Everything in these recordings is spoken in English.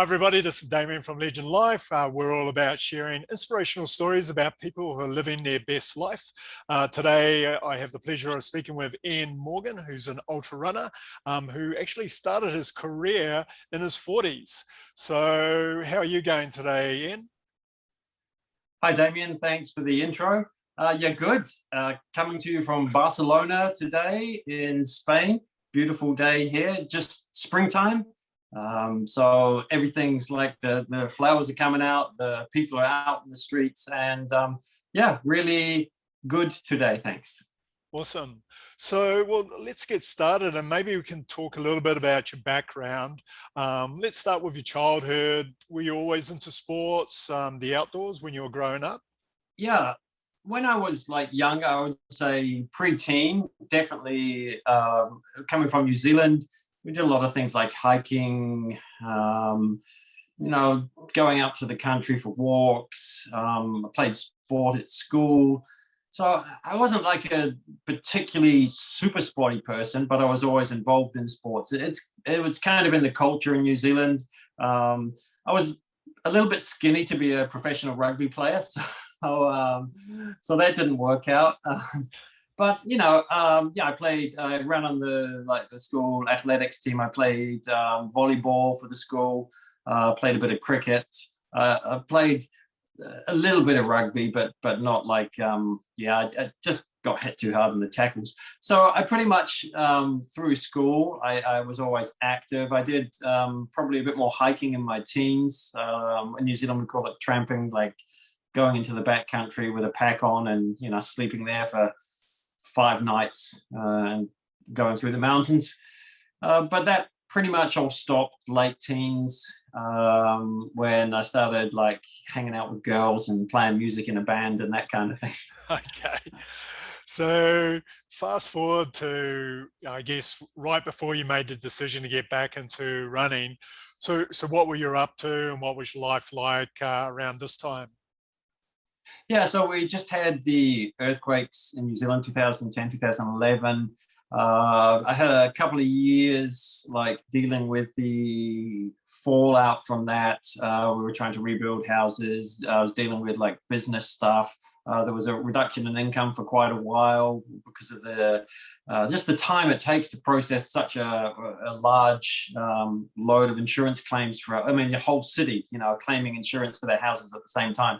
Hi everybody, this is Damien from Legend Life. We're all about sharing inspirational stories about people who are living their best life. Today I have the pleasure of speaking with Ian Morgan, who's an ultra runner, who actually started his career in his 40s. So how are you going today, Ian? Hi Damien, thanks for the intro. Yeah, good. Coming to you from Barcelona today in Spain. Beautiful day here, just springtime. So everything's like the flowers are coming out, the people are out in the streets, and yeah, really good today. Thanks. Awesome. So, well, let's get started and maybe we can talk a little bit about your background. Let's start with your childhood. Were you always into sports, the outdoors when you were growing up? Yeah, when I was like younger, I would say pre-teen, definitely coming from New Zealand, we did a lot of things like hiking, going out to the country for walks. I played sport at school. So I wasn't like a particularly super sporty person, but I was always involved in sports. It was kind of in the culture in New Zealand. I was a little bit skinny to be a professional rugby player, so that didn't work out. But yeah, I ran on the school athletics team. I played volleyball for the school. Played a bit of cricket. I played a little bit of rugby, but not like I just got hit too hard in the tackles. So I pretty much through school I was always active. I did probably a bit more hiking in my teens. In New Zealand we call it tramping, like going into the backcountry with a pack on and sleeping there for 5 nights and going through the mountains. But that pretty much all stopped late teens when I started like hanging out with girls and playing music in a band and that kind of thing. Okay. So fast forward to, I guess, right before you made the decision to get back into running. So what were you up to and what was your life like around this time? Yeah, so we just had the earthquakes in New Zealand, 2010, 2011. I had a couple of years like dealing with the fallout from that. We were trying to rebuild houses. I was dealing with like business stuff. There was a reduction in income for quite a while because of the just the time it takes to process such a large load of insurance claims for, I mean, the whole city, claiming insurance for their houses at the same time.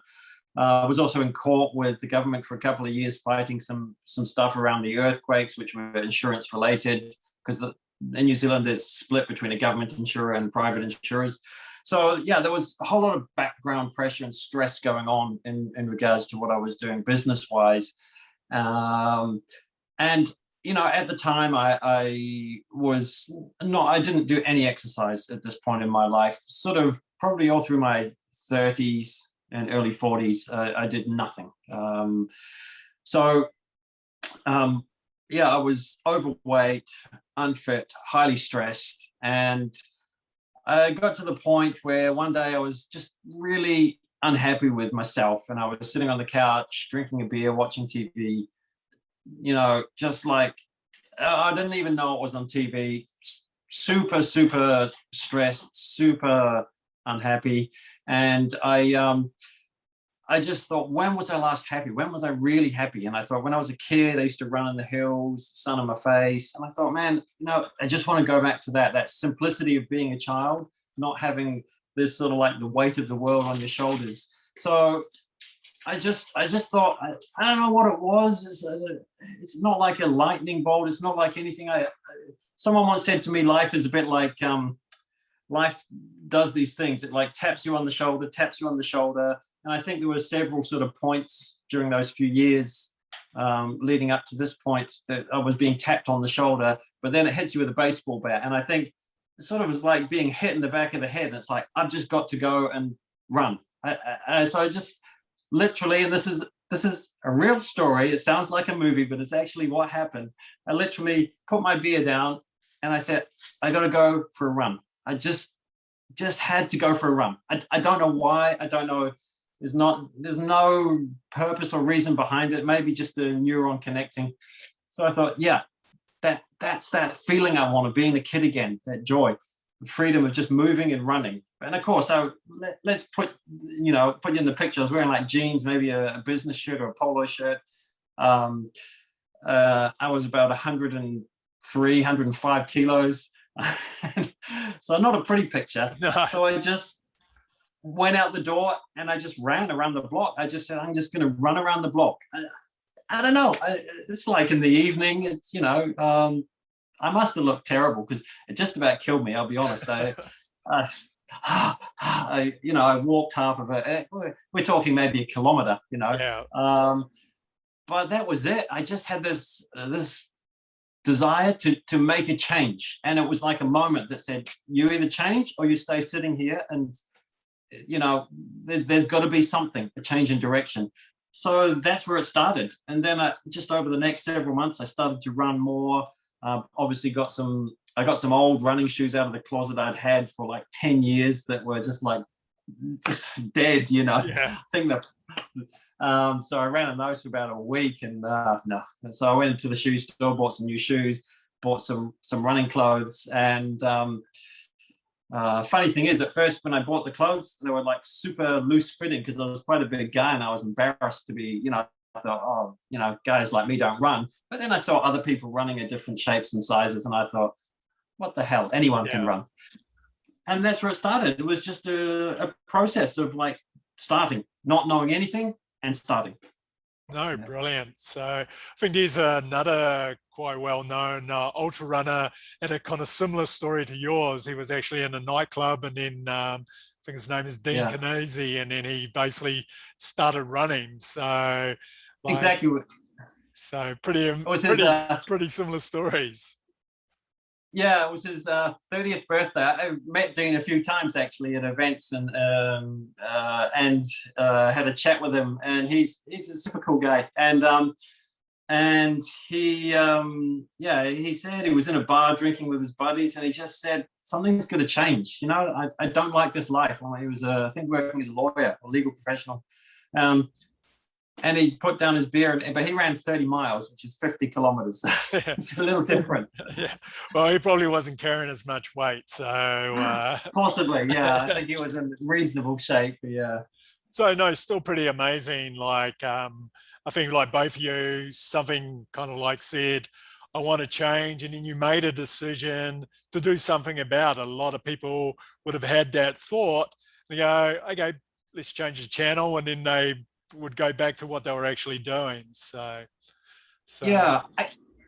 I was also in court with the government for a couple of years fighting some stuff around the earthquakes, which were insurance related, because in New Zealand there's split between a government insurer and private insurers. So yeah, there was a whole lot of background pressure and stress going on in regards to what I was doing business wise. And at the time I didn't do any exercise at this point in my life, sort of probably all through my 30s and early 40s, I did nothing. Yeah, I was overweight, unfit, highly stressed. And I got to the point where one day I was just really unhappy with myself. And I was sitting on the couch, drinking a beer, watching TV, just like, I didn't even know it was on TV. Super, super stressed, super unhappy. And I just thought, when was I last happy? When was I really happy? And I thought, when I was a kid, I used to run in the hills, sun on my face. And I thought, man, I just want to go back to that simplicity of being a child, not having this sort of like the weight of the world on your shoulders. So I just thought, I don't know what it was. It's not like a lightning bolt. It's not like anything. Someone once said to me, life is a bit like, life does these things. It like taps you on the shoulder. And I think there were several sort of points during those few years leading up to this point that I was being tapped on the shoulder, but then it hits you with a baseball bat. And I think it sort of was like being hit in the back of the head. And it's like, I've just got to go and run. So I just literally, and this is a real story. It sounds like a movie, but it's actually what happened. I literally put my beer down and I said, I got to go for a run. I just had to go for a run. I don't know why. I don't know. There's no purpose or reason behind it. Maybe just a neuron connecting. So I thought, yeah, that's that feeling I want of being a kid again, that joy. freedom of just moving and running. And of course, let's put you in the picture. I was wearing like jeans, maybe a business shirt or a polo shirt. I was about 103, 105 kilos. So not a pretty picture. No. So I just went out the door and I just ran around the block. I just said, I'm just going to run around the block. I don't know. It's like in the evening. It's, I must have looked terrible because it just about killed me. I'll be honest. I walked half of it. We're talking maybe a kilometer, Yeah. But that was it. I just had this desire to make a change, and it was like a moment that said, you either change or you stay sitting here, and there's got to be something, a change in direction. So that's where it started. And then just over the next several months, I started to run more. Obviously I got some old running shoes out of the closet I'd had for like 10 years that were just dead, Yeah. I think that. So I ran in those for about a week, and no. So I went into the shoe store, bought some new shoes, bought some running clothes, and funny thing is, at first when I bought the clothes, they were like super loose fitting because I was quite a big guy and I was embarrassed to be, I thought, guys like me don't run. But then I saw other people running in different shapes and sizes, and I thought, what the hell? Anyone can run. And that's where it started. It was just a process of like starting, not knowing anything and starting. No, brilliant. So I think there's another quite well-known ultra runner and a kind of similar story to yours. He was actually in a nightclub, and then I think his name is Dean Canese, and then he basically started running. So exactly. So pretty similar stories. Yeah, it was his 30th birthday. I met Dean a few times actually at events, and had a chat with him. And he's a super cool guy. And he said he was in a bar drinking with his buddies, and he just said something's going to change. I don't like this life. He was I think working as a lawyer or legal professional. And he put down his beer, but he ran 30 miles, which is 50 kilometers. It's a little different. Yeah. Well, he probably wasn't carrying as much weight. So possibly, yeah. I think he was in reasonable shape. Yeah. So no, still pretty amazing. I think like both of you, something kind of like said, I want to change. And then you made a decision to do something about it. A lot of people would have had that thought. They go, okay, let's change the channel. And then they would go back to what they were actually doing. So yeah,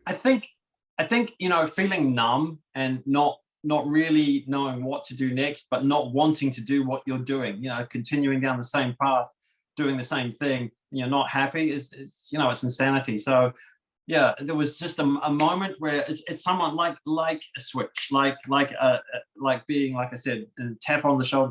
I think feeling numb and not really knowing what to do next, but not wanting to do what you're doing, continuing down the same path, doing the same thing, not happy is it's insanity. So yeah, there was just a moment where it's someone like a switch, like being, like I said, tap on the shoulder,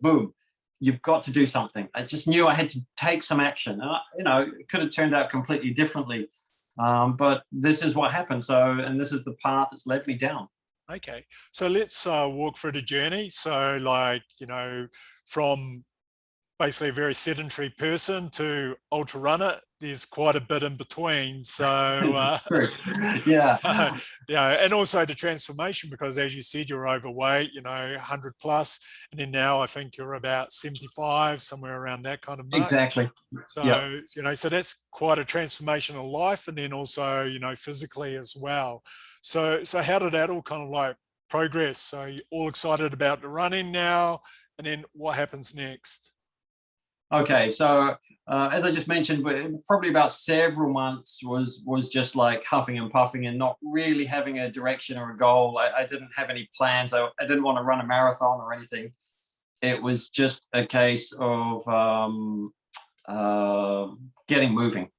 boom. You've got to do something. I just knew I had to take some action. It could have turned out completely differently, but this is what happened. And this is the path that's led me down. Okay, so let's walk through the journey. So, from basically a very sedentary person to ultra runner, there's quite a bit in between. So yeah. And also the transformation, because as you said, you're overweight, 100 plus, and then now I think you're about 75, somewhere around that kind of mark. Exactly. So so that's quite a transformation of life, and then also physically as well. So how did that all kind of like progress? So you're all excited about the running now, and then what happens next? Okay, so as I just mentioned, probably about several months was just like huffing and puffing and not really having a direction or a goal. I didn't have any plans. I didn't want to run a marathon or anything. It was just a case of getting moving,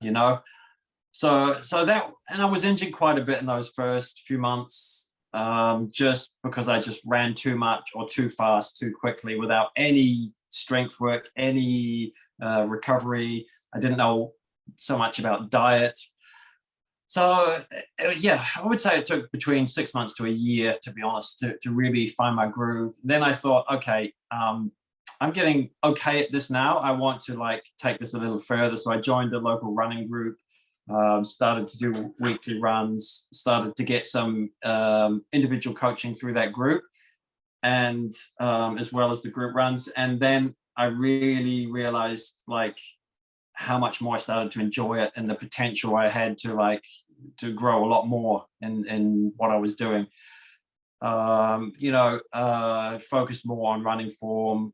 So that, and I was injured quite a bit in those first few months, just because I just ran too much or too fast, too quickly, without any strength work, any recovery. I didn't know so much about diet. So yeah, I would say it took between 6 months to a year, to be honest, to really find my groove. Then I thought, okay, I'm getting okay at this now. I want to take this a little further. So I joined a local running group, started to do weekly runs, started to get some individual coaching through that group. and as well as the group runs. And then I really realized like how much more I started to enjoy it and the potential I had to grow a lot more in what I was doing. Focus more on running form,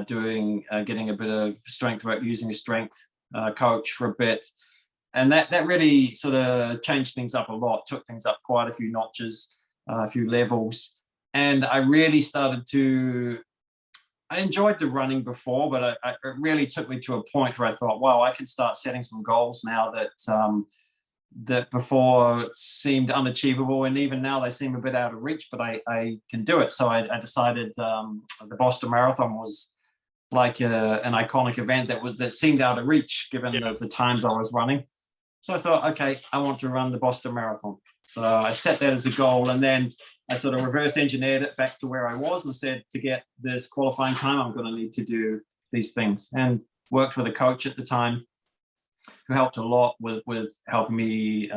getting a bit of strength work, using a strength coach for a bit. And that really sort of changed things up a lot, took things up quite a few notches, a few levels. And I really started I enjoyed the running before, but it really took me to a point where I thought, wow, I can start setting some goals now that before seemed unachievable, and even now they seem a bit out of reach, but I can do it. So I decided the Boston Marathon was like an iconic event that seemed out of reach given the times I was running. So I thought, okay, I want to run the Boston Marathon. So I set that as a goal, and then I sort of reverse engineered it back to where I was and said, to get this qualifying time, I'm going to need to do these things, and worked with a coach at the time who helped a lot with helping me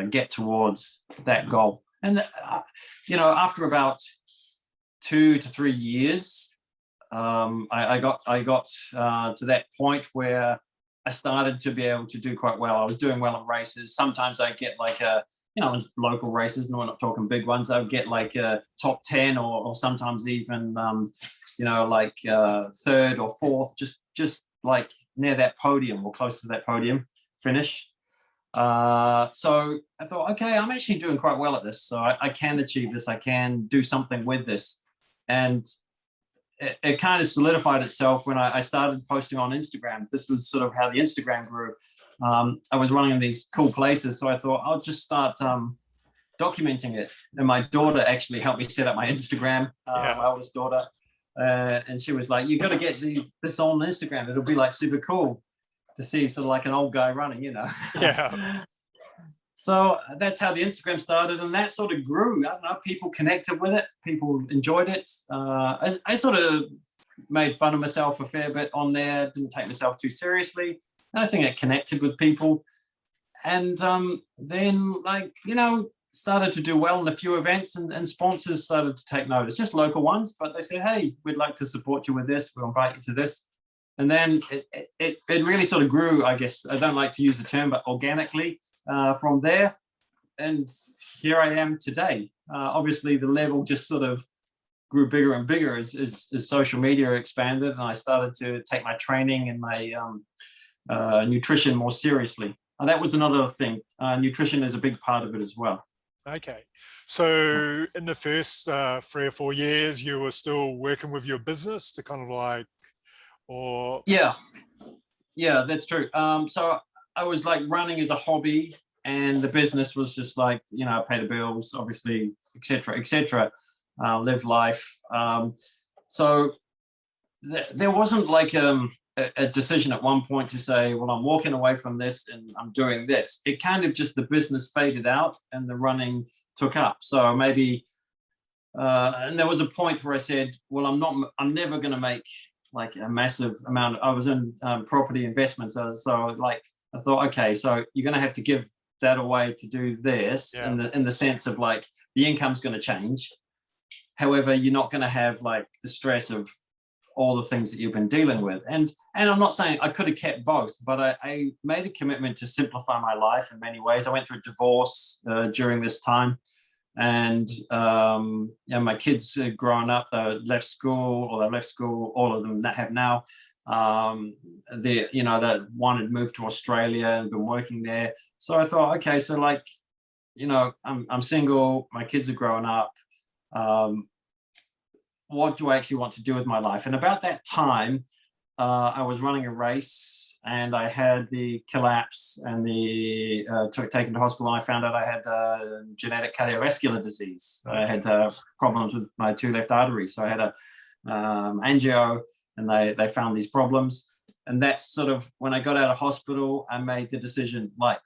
get towards that goal. And, after about 2 to 3 years, I got to that point where I started to be able to do quite well. I was doing well in races. Sometimes I get like in local races, no, we're not talking big ones, I would get like a top 10 or sometimes even, third or fourth, just like near that podium or close to that podium finish. So I thought, okay, I'm actually doing quite well at this. So I can achieve this. I can do something with this. And it kind of solidified itself when I started posting on Instagram. This was sort of how the Instagram grew. I was running in these cool places, so I thought I'll just start documenting it. And my daughter actually helped me set up my Instagram, my oldest daughter. And she was like, you got to get this on Instagram. It'll be like super cool to see sort of like an old guy running, Yeah. So that's how the Instagram started, and that sort of grew. I don't know, people connected with it, people enjoyed it. I sort of made fun of myself a fair bit on there, didn't take myself too seriously. And I think it connected with people. And then, started to do well in a few events, and sponsors started to take notice, just local ones, but they said, hey, we'd like to support you with this, we'll invite you to this. And then it really sort of grew, I guess. I don't like to use the term, but organically. From there, and here I am today. Obviously, the level just sort of grew bigger and bigger as social media expanded, and I started to take my training and my nutrition more seriously. That was another thing. Nutrition is a big part of it as well. Okay. So in the first 3 or 4 years, you were still working with your business to kind of like, or... Yeah, that's true. So I was like running as a hobby, and the business was just like, pay the bills, obviously, etc., live life. So there wasn't like a decision at one point to say, well, I'm walking away from this and I'm doing this. It kind of just, the business faded out and the running took up. So maybe, and there was a point where I said, well, I'm never going to make like a massive amount. I was in property investments. So like, I thought, okay, so you're going to have to give that away to do this, in the sense of like the income's going to change. However, you're not going to have like the stress of all the things that you've been dealing with. And I'm not saying I could have kept both, but I made a commitment to simplify my life in many ways. I went through a divorce during this time. And my kids are growing up, they left school, all of them that have now. That one had moved to Australia and been working there. So I thought, okay, so like, I'm single, my kids are growing up. What do I actually want to do with my life? And about that time, I was running a race and I had the collapse and taken to hospital. And I found out I had genetic cardiovascular disease. I had problems with my 2 left arteries. So I had a angio, and they found these problems. And that's sort of when I got out of hospital, I made the decision, like,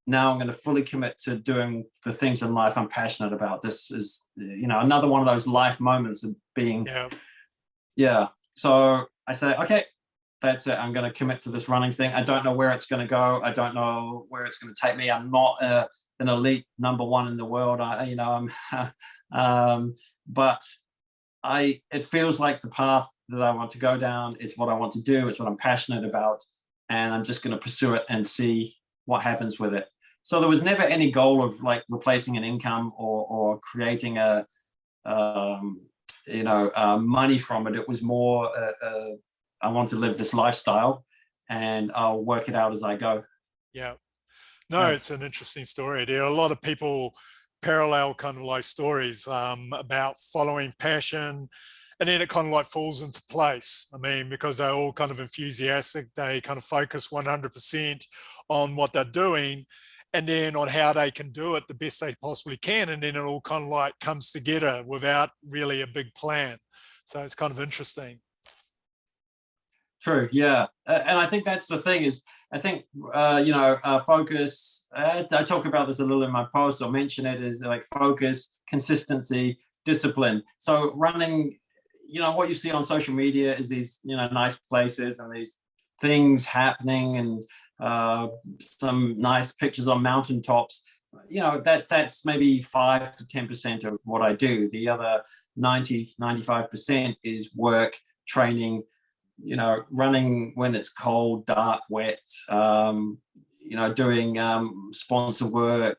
now I'm going to fully commit to doing the things in life I'm passionate about. This is, another one of those life moments of being, So I say, okay, that's it. I'm going to commit to this running thing. I don't know where it's going to go. I don't know where it's going to take me. I'm not an elite number one in the world. But it feels like the path that I want to go down. It's what I want to do. It's what I'm passionate about. And I'm just going to pursue it and see what happens with it. So there was never any goal of like replacing an income or creating money from it. It was more, I want to live this lifestyle and I'll work it out as I go. Yeah. No, Yeah. it's an interesting story. There are a lot of people parallel kind of like stories about following passion, and then it kind of like falls into place. I mean, because they're all kind of enthusiastic, they kind of focus 100% on what they're doing and then on how they can do it the best they possibly can. And then it all kind of like comes together without really a big plan. So it's kind of interesting. True. Yeah. And I think that's the thing is, I think, focus, I talk about this a little in my post or mention it, is like focus, consistency, discipline. So running, what you see on social media is these, nice places and these things happening and some nice pictures on mountaintops. That's maybe 5 to 10% of what I do. The other 95% is work, training, running when it's cold, dark, wet, doing sponsor work,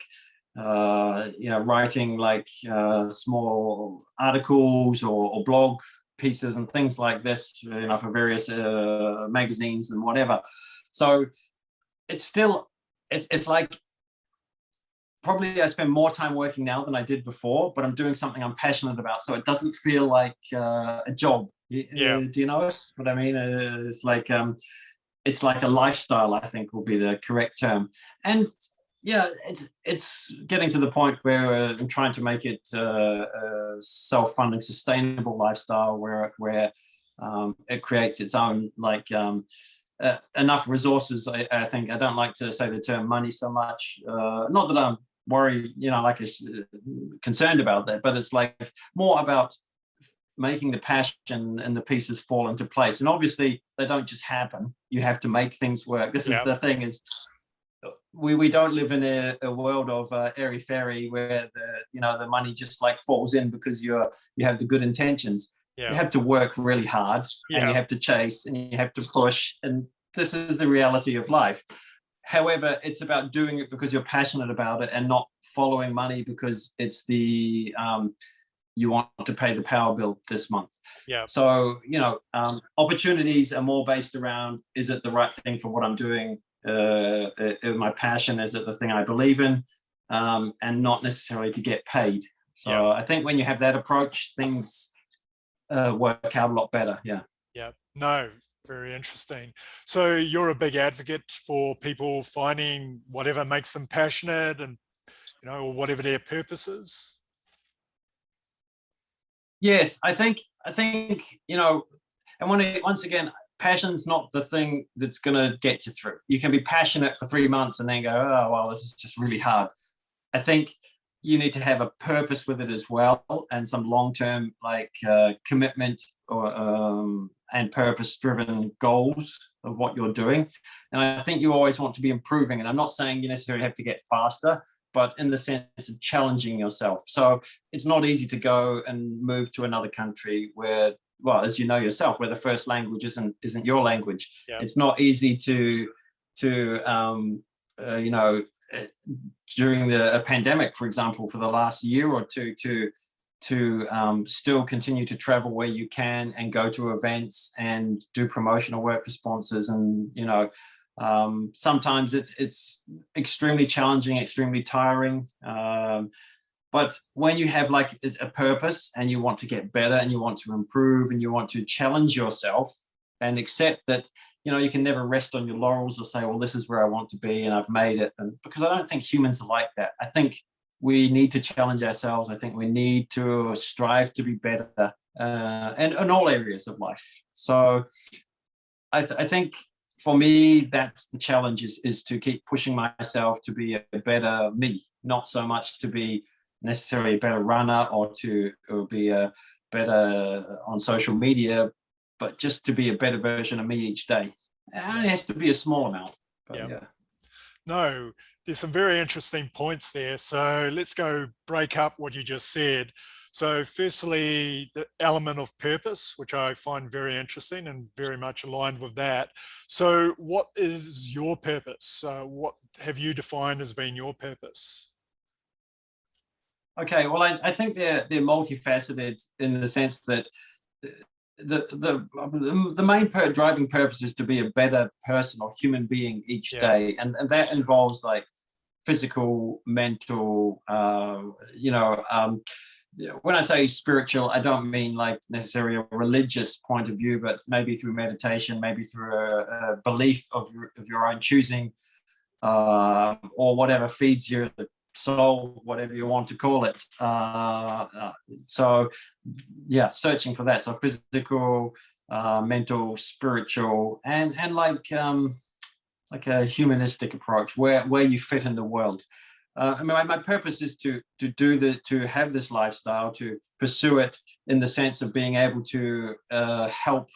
writing like small articles or blog pieces and things like this, for various magazines and whatever. So it's still, it's like, probably I spend more time working now than I did before, but I'm doing something I'm passionate about. So it doesn't feel like a job. Yeah. Do you know what I mean? It's like a lifestyle, I think will be the correct term. And yeah, it's getting to the point where I'm trying to make it a self-funding, sustainable lifestyle where it creates its own enough resources. I think I don't like to say the term money so much. Not that I'm worried, concerned about that, but it's like more about making the passion and the pieces fall into place. And obviously they don't just happen. You have to make things work. This is the thing is we don't live in a world of airy fairy where the money just like falls in because you have the good intentions. You have to work really hard and you have to chase and you have to push. And this is the reality of life. However, it's about doing it because you're passionate about it and not following money because it's the you want to pay the power bill this month. Yeah. So, opportunities are more based around, is it the right thing for what I'm doing? My passion, is it the thing I believe in? And not necessarily to get paid. So I think when you have that approach, things work out a lot better. Yeah. Yeah. No, very interesting. So you're a big advocate for people finding whatever makes them passionate and, or whatever their purpose is. Yes, I think, and once again, passion's not the thing that's going to get you through. You can be passionate for 3 months and then go, oh, well, this is just really hard. I think you need to have a purpose with it as well and some long-term commitment or and purpose-driven goals of what you're doing. And I think you always want to be improving. And I'm not saying you necessarily have to get faster, but in the sense of challenging yourself. So it's not easy to go and move to another country where, well, as you know yourself, where the first language isn't your language. Yeah. It's not easy to during the pandemic, for example, for the last year or two, to still continue to travel where you can and go to events and do promotional work for sponsors. And, sometimes it's extremely challenging, extremely tiring. But when you have like a purpose and you want to get better and you want to improve and you want to challenge yourself and accept that, you can never rest on your laurels or say, well, this is where I want to be and I've made it. And because I don't think humans are like that. I think we need to challenge ourselves. I think we need to strive to be better and in all areas of life. So I think for me, that's the challenge is to keep pushing myself to be a better me, not so much to be necessarily a better runner or be a better on social media, but just to be a better version of me each day. It only has to be a small amount, but yeah. No, there's some very interesting points there. So let's go break up what you just said. So firstly, the element of purpose, which I find very interesting and very much aligned with that. So what is your purpose? What have you defined as being your purpose? Okay, well, I think they're multifaceted in the sense that the main driving purpose is to be a better person or human being each day, and that involves like physical, mental, when I say spiritual, I don't mean like necessarily a religious point of view, but maybe through meditation, maybe through a belief of your own choosing, or whatever feeds your soul, whatever you want to call it. So yeah, searching for that. So physical, mental, spiritual, and like a humanistic approach where you fit in the world. I mean, my purpose is to have this lifestyle, to pursue it in the sense of being able to help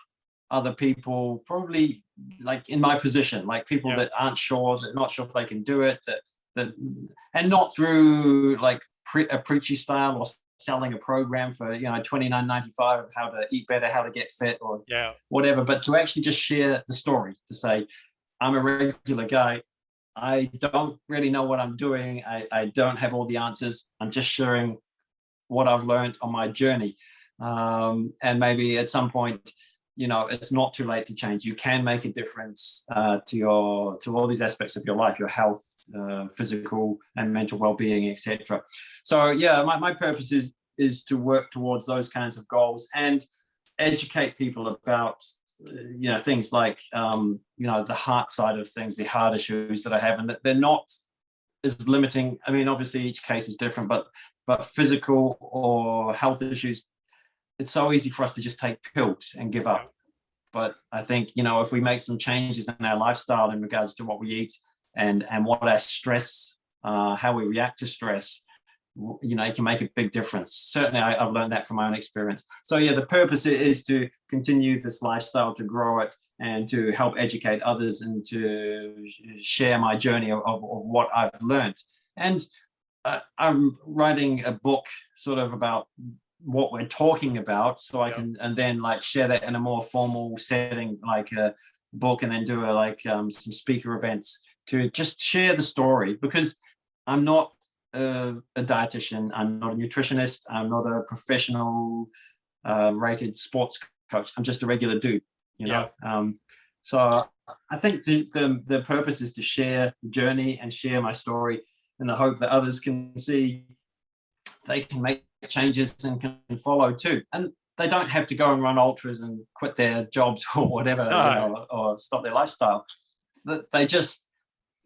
other people, probably like in my position, like people that aren't sure, that not sure if they can do it, that and not through like a preachy style or selling a program for $29.95 of how to eat better, how to get fit, or whatever, but to actually just share the story, to say, I'm a regular guy. I don't really know what I'm doing. I don't have all the answers. I'm just sharing what I've learned on my journey. And maybe at some point, it's not too late to change. You can make a difference to all these aspects of your life, your health, physical and mental well-being, etc. So yeah, my purpose is to work towards those kinds of goals and educate people about things like the heart side of things, the heart issues that I have, and that they're not as limiting. I mean, obviously each case is different, but physical or health issues, it's so easy for us to just take pills and give up. But I think, if we make some changes in our lifestyle in regards to what we eat and what our stress, how we react to stress, it can make a big difference. Certainly, I've learned that from my own experience. So yeah, the purpose is to continue this lifestyle, to grow it, and to help educate others, and to share my journey of what I've learned. And I'm writing a book sort of about what we're talking about, so I can and then like share that in a more formal setting, like a book, and then do some speaker events to just share the story, because I'm not a dietitian, I'm not a nutritionist, I'm not a professional rated sports coach. I'm just a regular dude, so I think the purpose is to share the journey and share my story in the hope that others can see they can make changes and can follow too. And they don't have to go and run ultras and quit their jobs or whatever, or stop their lifestyle. They just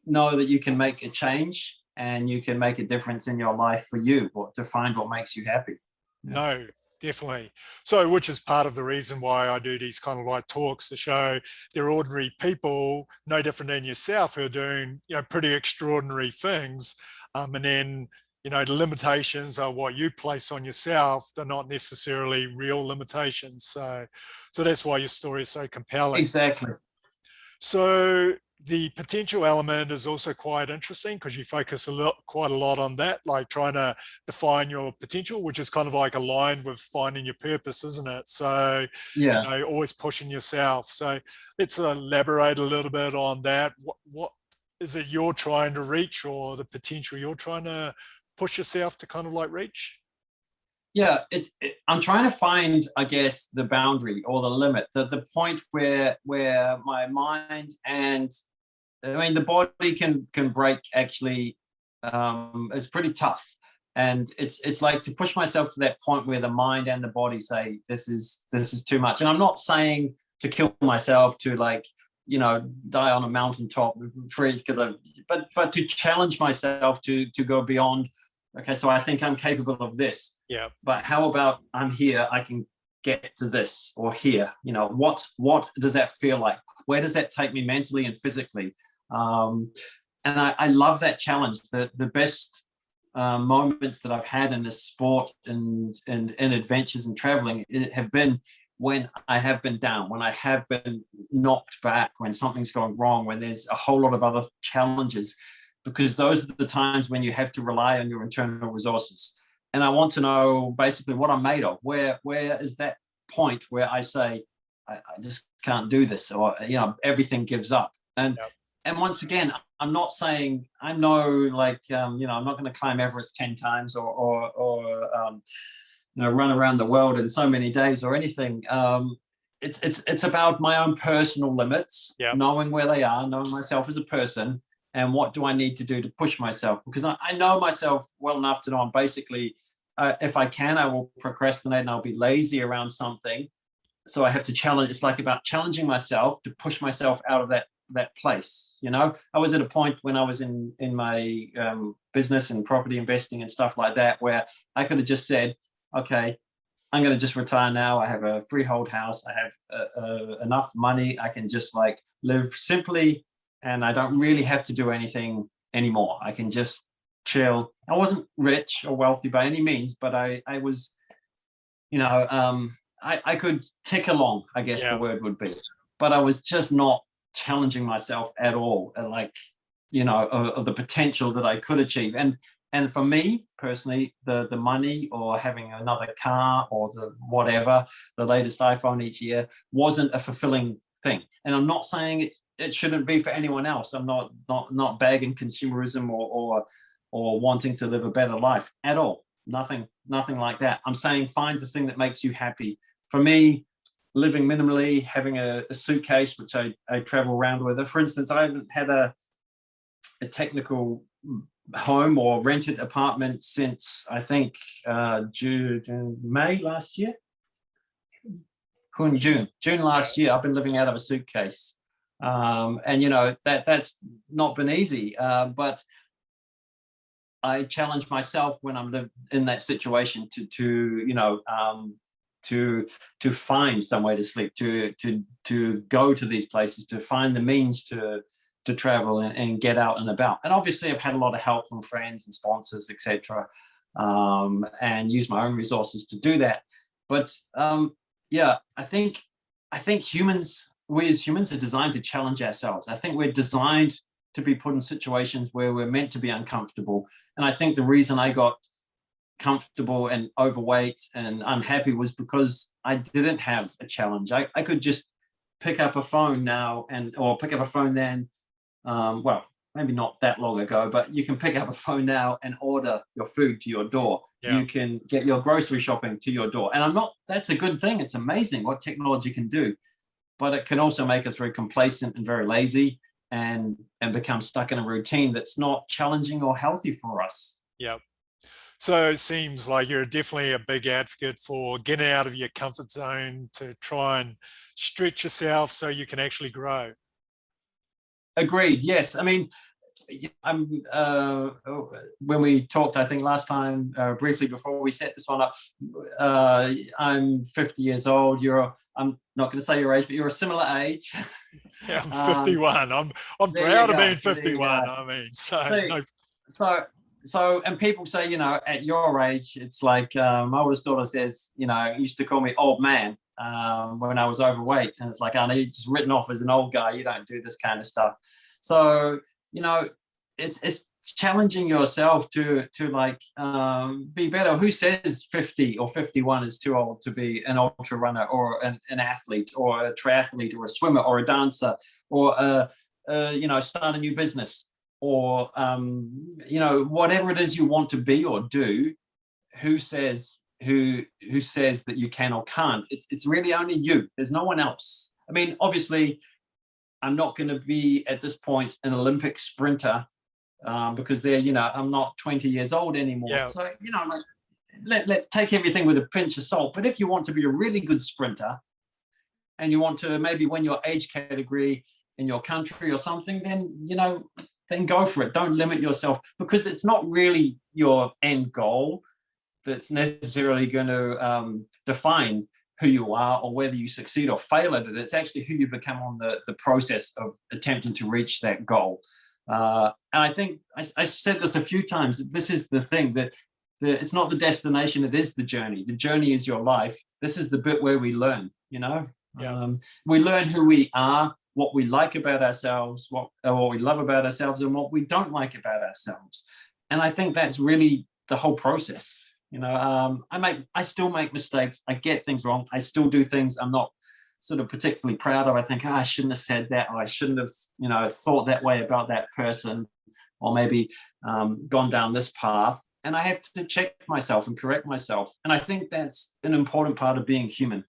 know that you can make a change and you can make a difference in your life for you, or to find what makes you happy. No, definitely. So, which is part of the reason why I do these kind of like talks, to show they're ordinary people, no different than yourself, who are doing, pretty extraordinary things. And then, the limitations are what you place on yourself. They're not necessarily real limitations. So that's why your story is so compelling. Exactly. So the potential element is also quite interesting, because you focus quite a lot on that, like trying to define your potential, which is kind of like aligned with finding your purpose, isn't it? So, always pushing yourself. So let's elaborate a little bit on that. What is it you're trying to reach, or the potential you're trying to push yourself to kind of like reach? Yeah, I'm trying to find, I guess, the boundary or the limit, the point where my mind and, I mean, the body can break actually. It's pretty tough, and it's like to push myself to that point where the mind and the body say this is too much. And I'm not saying to kill myself, to die on a mountaintop free, but to challenge myself to go beyond. Okay, so I think I'm capable of this. Yeah. But how about I'm here, I can get to this, or here, what does that feel like? Where does that take me mentally and physically? And I love that challenge. The best moments that I've had in this sport and in adventures and traveling have been when I have been down, when I have been knocked back, when something's gone wrong, when there's a whole lot of other challenges, because those are the times when you have to rely on your internal resources. And I want to know basically what I'm made of. Where is that point where I say, I just can't do this, or everything gives up. And Yep. and once again, I'm not saying I'm no like I'm not going to climb Everest 10 times or run around the world in so many days or anything. It's about my own personal limits, Yep. knowing where they are, knowing myself as a person, and what do I need to do to push myself, because I know myself well enough to know I'm basically, if I can, I will procrastinate and I'll be lazy around something. So I have to challenge. It's like about challenging myself to push myself out of that place. I was at a point when I was in my business and property investing and stuff like that, where I could have just said, okay, I'm going to just retire now. I have a freehold house. I have enough money. I can just like live simply, and I don't really have to do anything anymore. I can just chill. I wasn't rich or wealthy by any means, but I was, I could tick along, I guess the word would be, but I was just not challenging myself at all, of the potential that I could achieve. And for me personally, the money or having another car or the latest iPhone each year wasn't a fulfilling thing. And I'm not saying it shouldn't be for anyone else. I'm not bagging consumerism or wanting to live a better life at all. Nothing like that. I'm saying find the thing that makes you happy. For me, living minimally, having a suitcase which I travel around with. For instance, I haven't had a technical home or rented apartment since I think May last year. June last year. I've been living out of a suitcase, and that's not been easy. But I challenge myself when I'm in that situation to find some way to sleep, to go to these places, to find the means to travel and get out and about. And obviously I've had a lot of help from friends and sponsors, etc., and use my own resources to do that. But I think we as humans are designed to challenge ourselves. I think we're designed to be put in situations where we're meant to be uncomfortable. And I think the reason I got comfortable and overweight and unhappy was because I didn't have a challenge. I could just pick up a phone now or pick up a phone then. Well, maybe not that long ago, but you can pick up a phone now and order your food to your door. Yeah. You can get your grocery shopping to your door. And that's a good thing. It's amazing what technology can do, but it can also make us very complacent and very lazy and become stuck in a routine that's not challenging or healthy for us. Yeah. So it seems like you're definitely a big advocate for getting out of your comfort zone to try and stretch yourself so you can actually grow. Agreed. Yes. I mean, when we talked, I think last time, briefly before we set this one up, I'm 50 years old. I'm not going to say your age, but you're a similar age. Yeah, I'm 51. I'm proud of being 51. I mean, so, and people say, at your age, it's like my oldest daughter says, used to call me old man when I was overweight, and it's like, I know you're just written off as an old guy. You don't do this kind of stuff. So, it's challenging yourself to be better. Who says 50 or 51 is too old to be an ultra runner or an athlete or a triathlete or a swimmer or a dancer or start a new business or whatever it is you want to be or do? Who says that you can or can't? It's really only you. There's no one else. I mean, obviously, I'm not going to be at this point an Olympic sprinter because I'm not 20 years old anymore. Yeah. So, let take everything with a pinch of salt. But if you want to be a really good sprinter and you want to maybe win your age category in your country or something, then go for it. Don't limit yourself, because it's not really your end goal that's necessarily going to define who you are or whether you succeed or fail at it. It's actually who you become on the process of attempting to reach that goal. And I think I said this a few times. This is the thing, that it's not the destination, it is the journey. The journey is your life. This is the bit where we learn. you know. Yeah. We learn who we are, what we like about ourselves, what we love about ourselves, and what we don't like about ourselves. And I think that's really the whole process. You know, I still make mistakes. I get things wrong. I still do things I'm not sort of particularly proud of. I think, I shouldn't have said that, or I shouldn't have, you know, thought that way about that person, or maybe gone down this path. And I have to check myself and correct myself. And I think that's an important part of being human.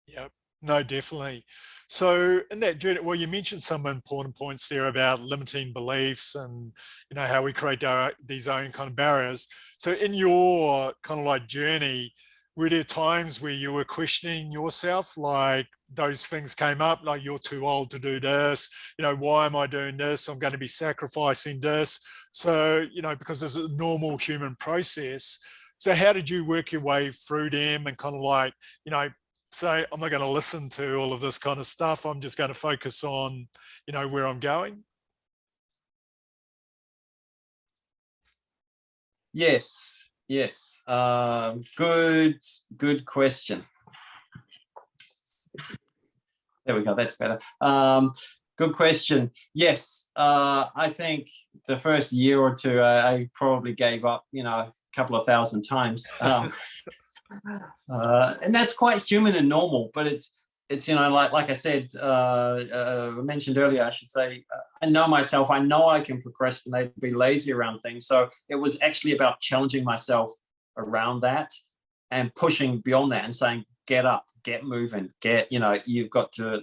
Yeah, no, definitely. So in that journey, well, you mentioned some important points there about limiting beliefs and, you know, how we create these own kind of barriers. So in your kind of like journey, were there times where you were questioning yourself, like those things came up, like you're too old to do this, you know, why am I doing this? I'm going to be sacrificing this. So, you know, because it's a normal human process. So how did you work your way through them and kind of like, you know, say, I'm not going to listen to all of this kind of stuff. I'm just going to focus on, you know, where I'm going? Yes, yes. Good question. There we go. That's better. Good question. Yes, I think the first year or two, I probably gave up, you know, a couple of thousand times. And that's quite human and normal, but it's you know, like I said, mentioned earlier, I should say, I know myself. I know I can procrastinate, be lazy around things. So it was actually about challenging myself around that and pushing beyond that and saying, get up, get moving, you know, you've got to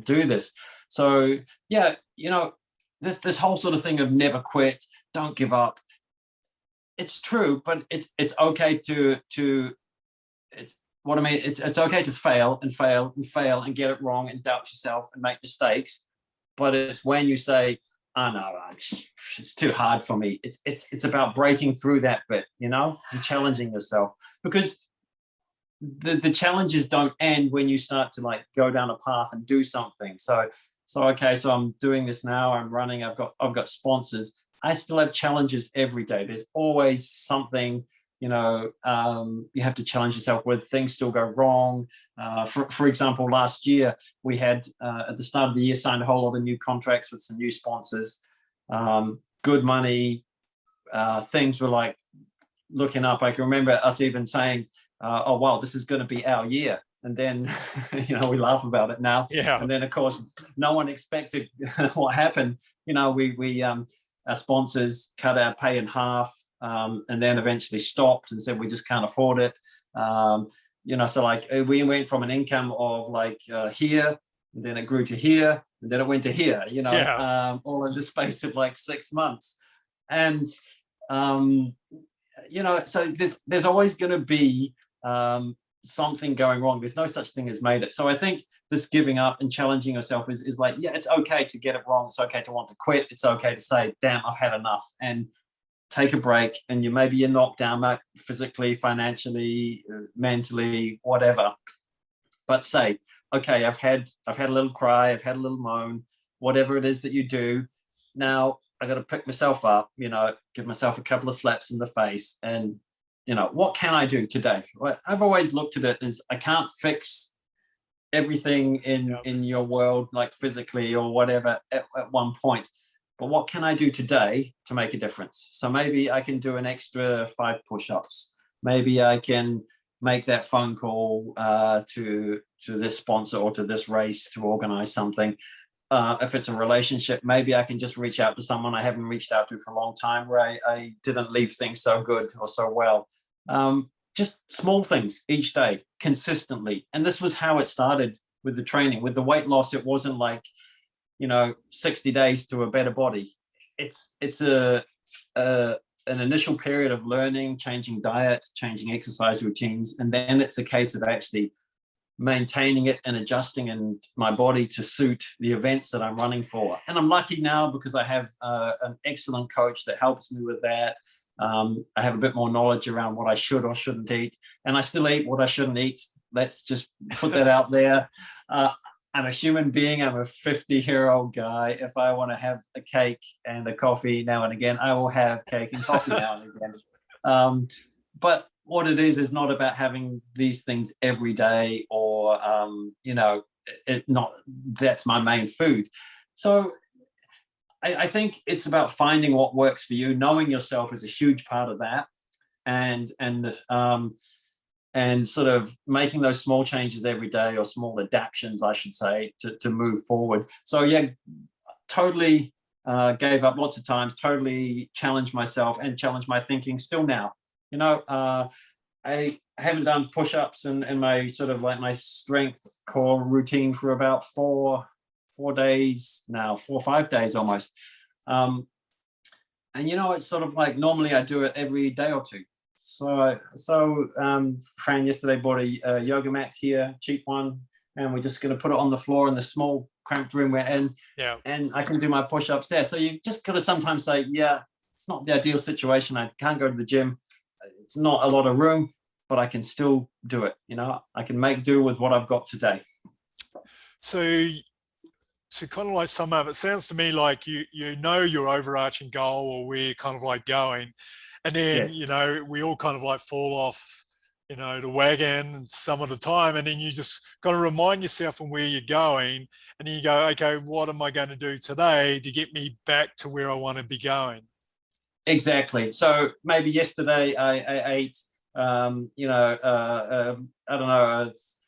do this. So yeah, you know, this whole sort of thing of never quit, don't give up. It's true, but it's okay to it's what I mean. It's okay to fail and fail and fail and get it wrong and doubt yourself and make mistakes. But it's when you say, "Oh no, it's too hard for me." It's about breaking through that bit, you know, and challenging yourself, because the challenges don't end when you start to like go down a path and do something. So okay, so I'm doing this now. I'm running. I've got sponsors. I still have challenges every day. There's always something, you know, you have to challenge yourself with. Things still go wrong. For example, last year we had at the start of the year signed a whole lot of new contracts with some new sponsors, good money. Things were like looking up. I can remember us even saying, oh wow, this is going to be our year. And then, you know, we laugh about it now. Yeah. And then of course, no one expected what happened. You know, we our sponsors cut our pay in half, and then eventually stopped and said, we just can't afford it. You know, so like we went from an income of like here, and then it grew to here, and then it went to here, you know, Yeah. all in the space of like 6 months. And, you know, so there's always going to be something going wrong. There's no such thing as made it. So I think this giving up and challenging yourself is like, yeah, it's okay to get it wrong. It's okay to want to quit. It's okay to say, damn, I've had enough, and take a break. And maybe you're knocked down physically, financially, mentally, whatever. But say, okay, I've had a little cry, I've had a little moan, whatever it is that you do. Now I got to pick myself up, you know, give myself a couple of slaps in the face, and you know, what can I do today? Well, I've always looked at it as I can't fix everything in your world, like physically or whatever at one point. But what can I do today to make a difference? So maybe I can do an extra 5 push-ups. Maybe I can make that phone call to this sponsor or to this race to organize something. If it's a relationship, maybe I can just reach out to someone I haven't reached out to for a long time, where I didn't leave things so good or so well. Just small things each day, consistently. And this was how it started with the training. With the weight loss, it wasn't like, you know, 60 days to a better body. It's an initial period of learning, changing diet, changing exercise routines, and then it's a case of actually maintaining it and adjusting my body to suit the events that I'm running for. And I'm lucky now because I have an excellent coach that helps me with that. I have a bit more knowledge around what I should or shouldn't eat, and I still eat what I shouldn't eat. Let's just put that out there. I'm a human being. I'm a 50-year-old guy. If I want to have a cake and a coffee now and again, I will have cake and coffee now and again. But what it is not about having these things every day, or it not that's my main food. So I think it's about finding what works for you. Knowing yourself is a huge part of that, and sort of making those small changes every day, or small adaptations, I should say, to move forward. So yeah, totally gave up lots of times, totally challenged myself and challenged my thinking still now. I haven't done push-ups and my sort of like my strength core routine for about 4 days now, 4 or 5 days almost. And it's sort of like normally I do it every day or two. So Fran yesterday bought a yoga mat here, cheap one, and we're just going to put it on the floor in the small cramped room we're in. Yeah. And I can do my push-ups there. So you just got to sometimes say, yeah, it's not the ideal situation. I can't go to the gym. It's not a lot of room, but I can still do it. I can make do with what I've got today. So kind of like sum up, it sounds to me like you know your overarching goal, or where you're kind of like going, and then Yes. We all kind of like fall off the wagon some of the time, and then you just got to remind yourself of where you're going, and then you go, okay, what am I going to do today to get me back to where I want to be going? Exactly. So maybe yesterday I ate I don't know, it's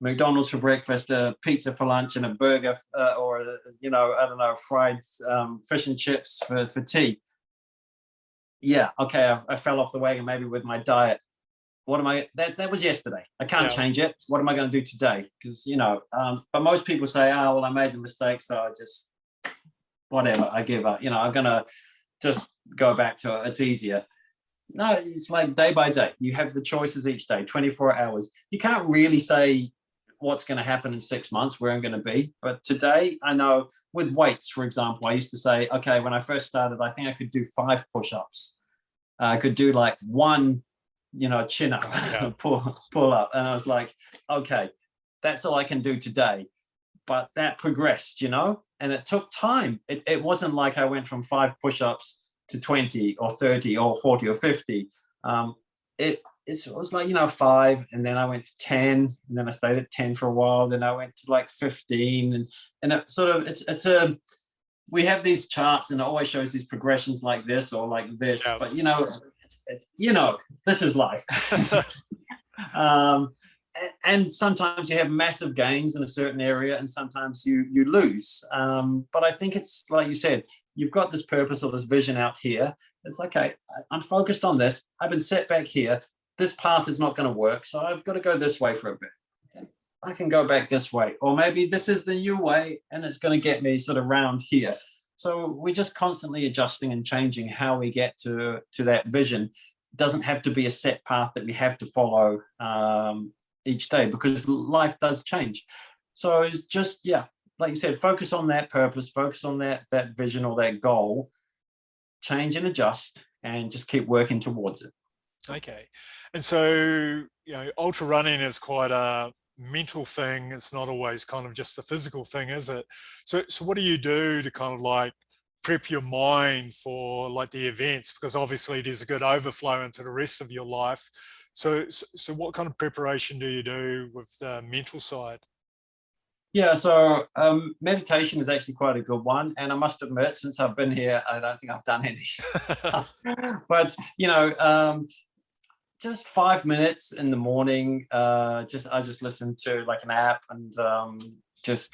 McDonald's for breakfast, a pizza for lunch, and a burger, or I don't know, fried fish and chips for tea. Yeah, okay, I fell off the wagon maybe with my diet. What am I? That was yesterday. I can't change it. What am I going to do today? Because but most people say, oh well, I made the mistake, so I just whatever, I give up. I'm gonna just go back to it. It's easier. No, it's like day by day. You have the choices each day, 24 hours. You can't really say what's going to happen in 6 months, where I'm going to be. But today, I know with weights, for example, I used to say, okay, when I first started, I think I could do 5 push-ups. I could do like 1, chin up, pull up. And I was like, okay, that's all I can do today. But that progressed, and it took time. It wasn't like I went from 5 push-ups to 20 or 30 or 40 or 50. It was like 5, and then I went to 10, and then I stayed at 10 for a while. Then I went to like 15, and it sort of we have these charts, and it always shows these progressions like this or like this. Yeah. But this is life. And sometimes you have massive gains in a certain area, and sometimes you lose. But I think it's like you said, you've got this purpose or this vision out here. It's okay, I'm focused on this. I've been set back here. This path is not going to work, so I've got to go this way for a bit. I can go back this way, or maybe this is the new way, and it's going to get me sort of round here. So we're just constantly adjusting and changing how we get to that vision. It doesn't have to be a set path that we have to follow each day, because life does change. So it's just, like you said, focus on that purpose, focus on that vision or that goal, change and adjust, and just keep working towards it. Okay. And so, ultra running is quite a mental thing. It's not always kind of just a physical thing, is it? So what do you do to kind of like prep your mind for like the events? Because obviously there's a good overflow into the rest of your life. So what kind of preparation do you do with the mental side? Yeah, so meditation is actually quite a good one. And I must admit, since I've been here, I don't think I've done any. But, just 5 minutes in the morning, I just listen to like an app, and just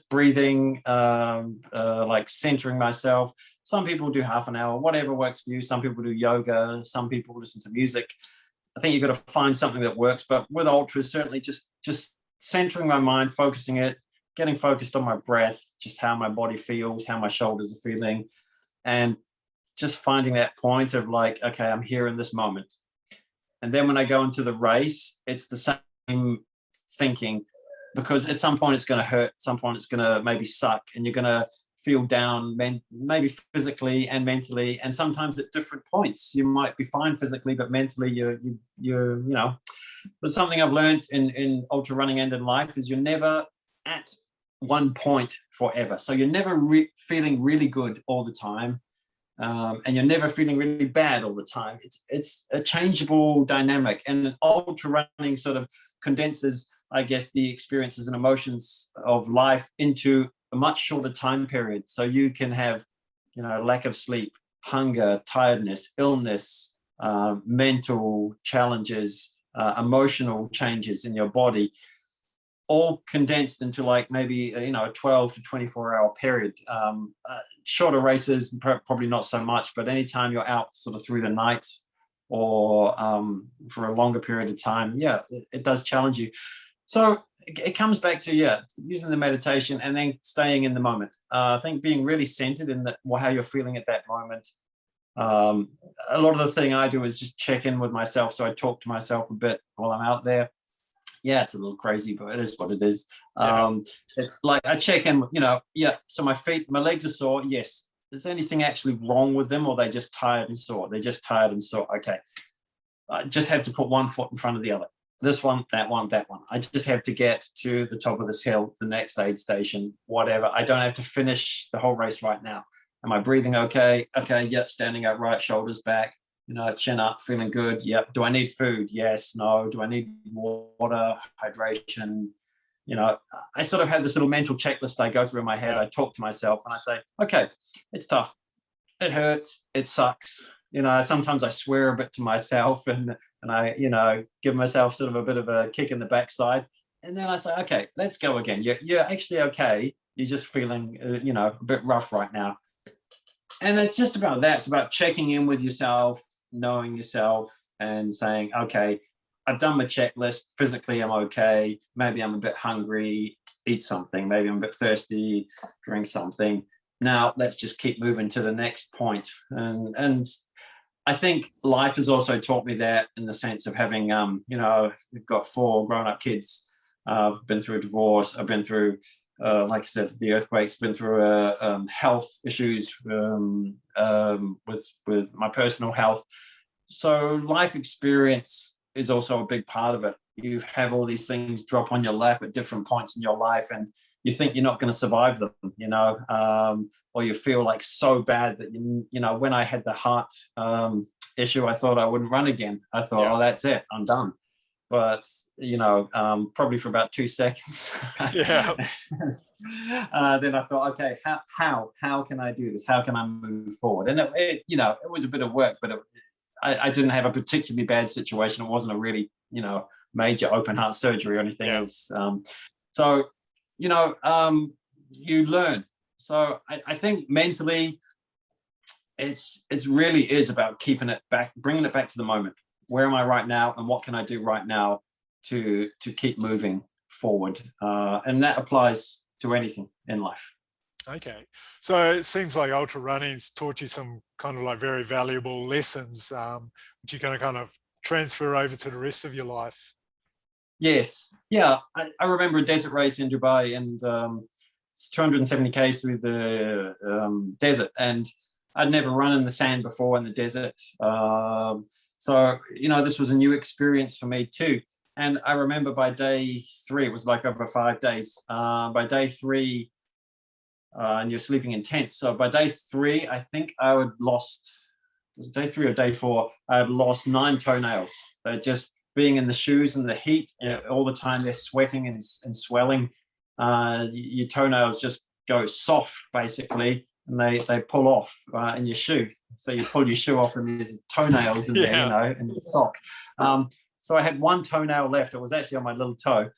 breathing, like centering myself. Some people do half an hour, whatever works for you. Some people do yoga, some people listen to music. I think you've got to find something that works. But with ultras, certainly just centering my mind, focusing it, getting focused on my breath, just how my body feels, how my shoulders are feeling, and just finding that point of like, okay, I'm here in this moment. And then when I go into the race, it's the same thinking, because at some point it's going to hurt, at some point it's going to maybe suck, and you're going to feel down, maybe physically and mentally, and sometimes at different points. You might be fine physically, but mentally you're But something I've learned in ultra running and in life is you're never at one point forever. So you're never feeling really good all the time. and you're never feeling really bad all the time. It's a changeable dynamic, and ultra running sort of condenses, I guess, the experiences and emotions of life into a much shorter time period. So you can have, lack of sleep, hunger, tiredness, illness, mental challenges, emotional changes in your body, all condensed into like maybe a 12 to 24-hour period. Shorter races, probably not so much, but anytime you're out sort of through the night or for a longer period of time, it does challenge you. So it comes back to using the meditation and then staying in the moment. I think being really centered in how you're feeling at that moment. A lot of the thing I do is just check in with myself. So I talk to myself a bit while I'm out there. Yeah, it's a little crazy, but it is what it is. It's like I check in, so my legs are sore. Yes. Is anything actually wrong with them, or are they just tired and sore? They're just tired and sore. Okay. I just have to put one foot in front of the other. This one, that one, that one. I just have to get to the top of this hill, the next aid station, whatever. I don't have to finish the whole race right now. Am I breathing okay? Okay, yep, standing upright, shoulders back, chin up, feeling good. Yep. Do I need food? Yes, no. Do I need water, hydration? I sort of have this little mental checklist I go through in my head. I talk to myself and I say, okay, it's tough. It hurts. It sucks. Sometimes I swear a bit to myself and I, give myself sort of a bit of a kick in the backside. And then I say, okay, let's go again. You're actually okay. You're just feeling, a bit rough right now. And it's just about that. It's about checking in with yourself, knowing yourself and saying, okay, I've done my checklist. Physically, I'm okay. Maybe I'm a bit hungry, eat something. Maybe I'm a bit thirsty, drink something. Now let's just keep moving to the next point. And I think life has also taught me that in the sense of having, we've got 4 grown-up kids. I've been through a divorce. I've been through, like I said, the earthquakes, been through health issues with my personal health. So life experience is also a big part of it. You have all these things drop on your lap at different points in your life, and you think you're not going to survive them, or you feel like so bad that, when I had the heart issue, I thought I wouldn't run again. I thought, oh, that's it, I'm done. But, probably for about 2 seconds. Yeah. Then I thought, okay, how can I do this? How can I move forward? And it was a bit of work, but I didn't have a particularly bad situation. It wasn't a really, major open heart surgery or anything. Yeah. You learn. So I think mentally, it's really is about keeping it back, bringing it back to the moment. Where am I right now, and what can I do right now to keep moving forward? And that applies to anything in life. Okay, so it seems like ultra running's taught you some kind of like very valuable lessons, which you're going to kind of transfer over to the rest of your life. Yes, yeah. I remember a desert race in Dubai, and it's 270 k's through the desert, and I'd never run in the sand before in the desert. So, this was a new experience for me too. And I remember by day 3, it was like over 5 days. By day 3, and you're sleeping in tents. So by day 3, I think I had lost, was it day 3 or day 4? I had lost 9 toenails. They're just being in the shoes and the heat all the time. They're sweating and swelling. Your toenails just go soft, basically. And they pull off in your shoe. So you pull your shoe off and there's toenails in there, in the sock. So I had 1 toenail left. It was actually on my little toe.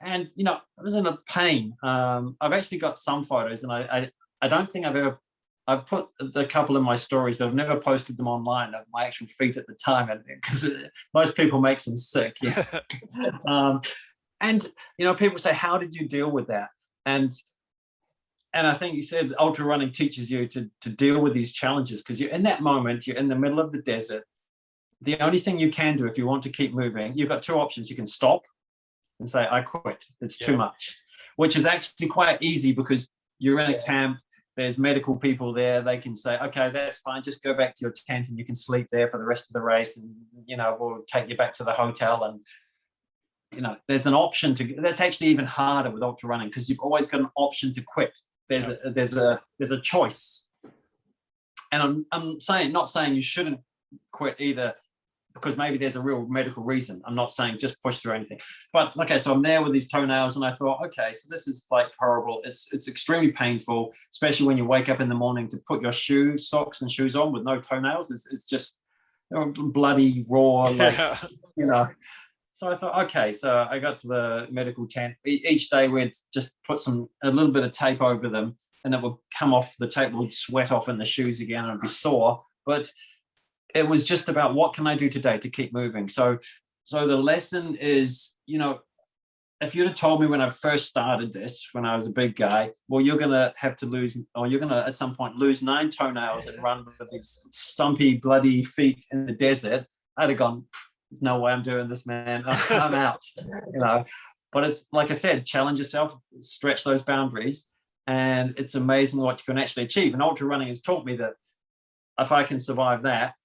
And, I was in a pain. I've actually got some photos, and I don't think I've put a couple in my stories, but I've never posted them online of my actual feet at the time, because most people makes them sick. And, people say, how did you deal with that? And I think you said ultra running teaches you to deal with these challenges, because you're in that moment, you're in the middle of the desert. The only thing you can do if you want to keep moving, you've got 2 options. You can stop and say, I quit. It's too much, which is actually quite easy because you're in a camp. There's medical people there. They can say, okay, that's fine. Just go back to your tent and you can sleep there for the rest of the race. And, we'll take you back to the hotel. And, there's an option that's actually even harder with ultra running, because you've always got an option to quit. There's a choice. And I'm saying, not saying you shouldn't quit either, because maybe there's a real medical reason. I'm not saying just push through anything. But okay, so I'm there with these toenails, and I thought, okay, so this is like horrible. It's extremely painful, especially when you wake up in the morning to put your socks and shoes on with no toenails. It's just bloody raw, like, Yeah. you know. So I thought, okay, so I got to the medical tent. Each day we'd just put a little bit of tape over them, and it would come off, the tape would sweat off in the shoes again, and it'd be sore. But it was just about, what can I do today to keep moving? So the lesson is, if you'd have told me when I first started this, when I was a big guy, well, you're going to have to lose, or you're going to at some point lose 9 toenails and run with these stumpy, bloody feet in the desert, I'd have gone, there's no way I'm doing this, man. I'm out, But it's like I said, challenge yourself, stretch those boundaries, and it's amazing what you can actually achieve. And ultra running has taught me that if I can survive that,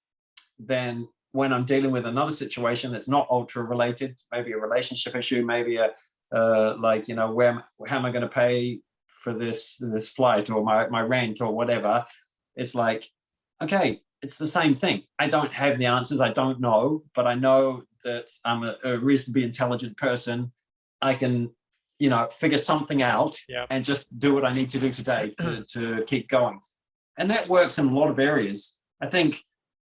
then when I'm dealing with another situation that's not ultra related, maybe a relationship issue, maybe how am I going to pay for this flight, or my rent, or whatever? It's like, okay, it's the same thing. I don't have the answers. I don't know, but I know that I'm a reasonably intelligent person. I can, figure something out, and just do what I need to do today to keep going. And that works in a lot of areas. I think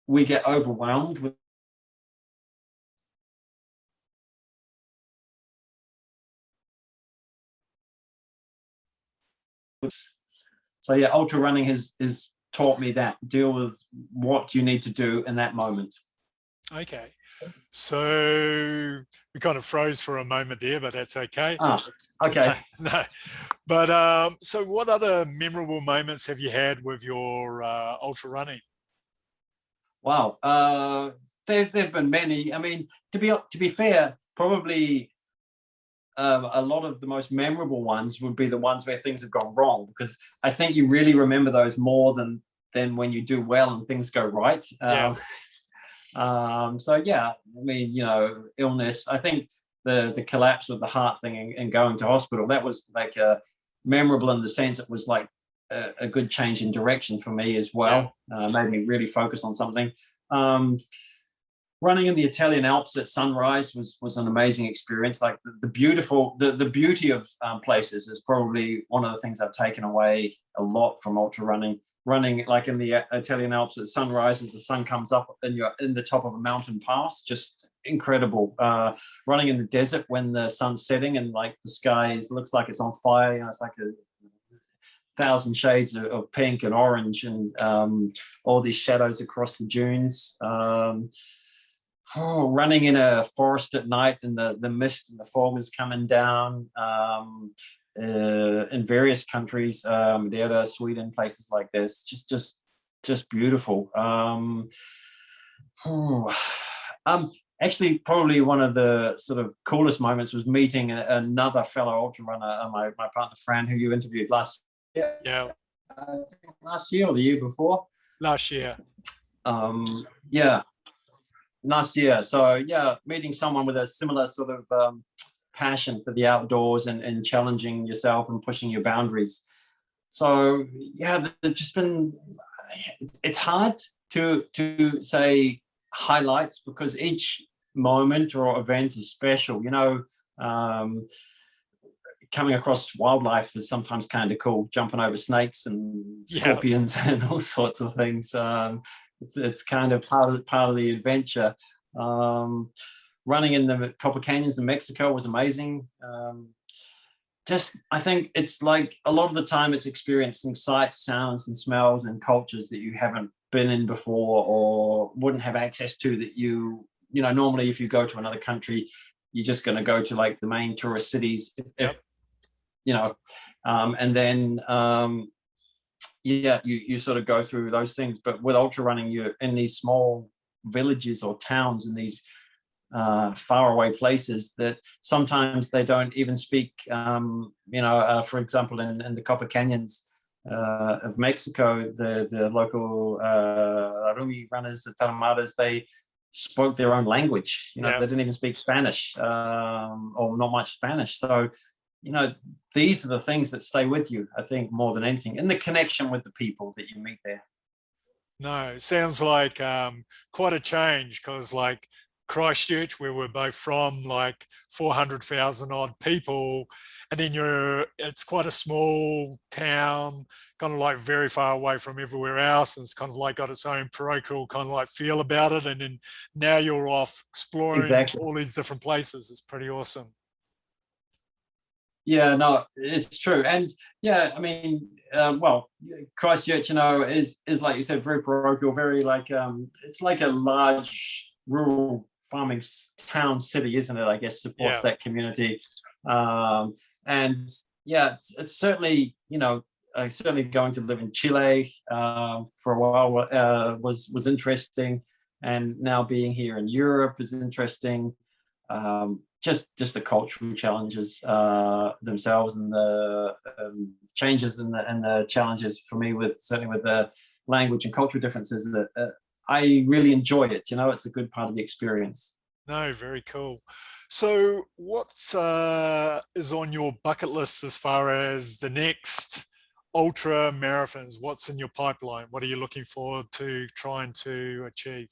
we get overwhelmed with so ultra running has taught me that, deal with what you need to do in that moment. Okay, so we kind of froze for a moment there, but that's okay. Okay. No, but so what other memorable moments have you had with your ultra running? Wow, there've been many. I mean, to be fair, probably a lot of the most memorable ones would be the ones where things have gone wrong, because I think you really remember those more than when you do well and things go right. So I mean, illness. I think the collapse with the heart thing and going to hospital, that was like memorable in the sense it was like a good change in direction for me as well. Made me really focus on something. Running in the Italian Alps at sunrise was an amazing experience. Like the beauty of places is probably one of the things I've taken away a lot from ultra running. Running like in the Italian Alps at sunrise as the sun comes up and you're in the top of a mountain pass, just incredible. Running in the desert when the sun's setting and like the sky looks like it's on fire. It's like a 1,000 shades of pink and orange, and all these shadows across the dunes. Running in a forest at night and the mist and the fog is coming down. In various countries, Madeira, Sweden, places like this, just beautiful. Actually, probably one of the sort of coolest moments was meeting another fellow ultra runner, my partner Fran, who you interviewed last year. Last year or the year before? Last year. Last year. So meeting someone with a similar sort of passion for the outdoors and challenging yourself and pushing your boundaries. So there's just been, it's hard to say highlights, because each moment or event is special. Coming across wildlife is sometimes kind of cool, jumping over snakes and scorpions and all sorts of things. It's kind of part of the adventure. Running in the Copper Canyons in Mexico was amazing. I think it's like a lot of the time it's experiencing sights, sounds, and smells and cultures that you haven't been in before or wouldn't have access to, that normally if you go to another country, you're just going to go to like the main tourist cities, and then you sort of go through those things. But with ultra running, you're in these small villages or towns in these faraway places that sometimes they don't even speak. For example, in the Copper Canyons of Mexico, the local Rumi runners, the Tarahumara's, they spoke their own language. They didn't even speak Spanish or not much Spanish. So these are the things that stay with you, I think, more than anything, and the connection with the people that you meet there. No, sounds like quite a change because, like Christchurch, where we're both from, like 400,000 odd people, and then it's quite a small town, kind of like very far away from everywhere else, and it's kind of like got its own parochial kind of like feel about it. And then now you're off exploring Exactly. all these different places. It's pretty awesome. Yeah, no, it's true. And yeah, I mean, well, Christchurch, is like you said, very parochial, very like it's like a large rural farming town city, isn't it? I guess supports Yeah. that community. And yeah, it's certainly, certainly going to live in Chile for a while was interesting, and now being here in Europe is interesting. Just the cultural challenges themselves, and the changes and the challenges for me with certainly with the language and cultural differences that I really enjoy it. It's a good part of the experience. No, very cool. So, what is on your bucket list as far as the next ultra marathons? What's in your pipeline? What are you looking forward to trying to achieve?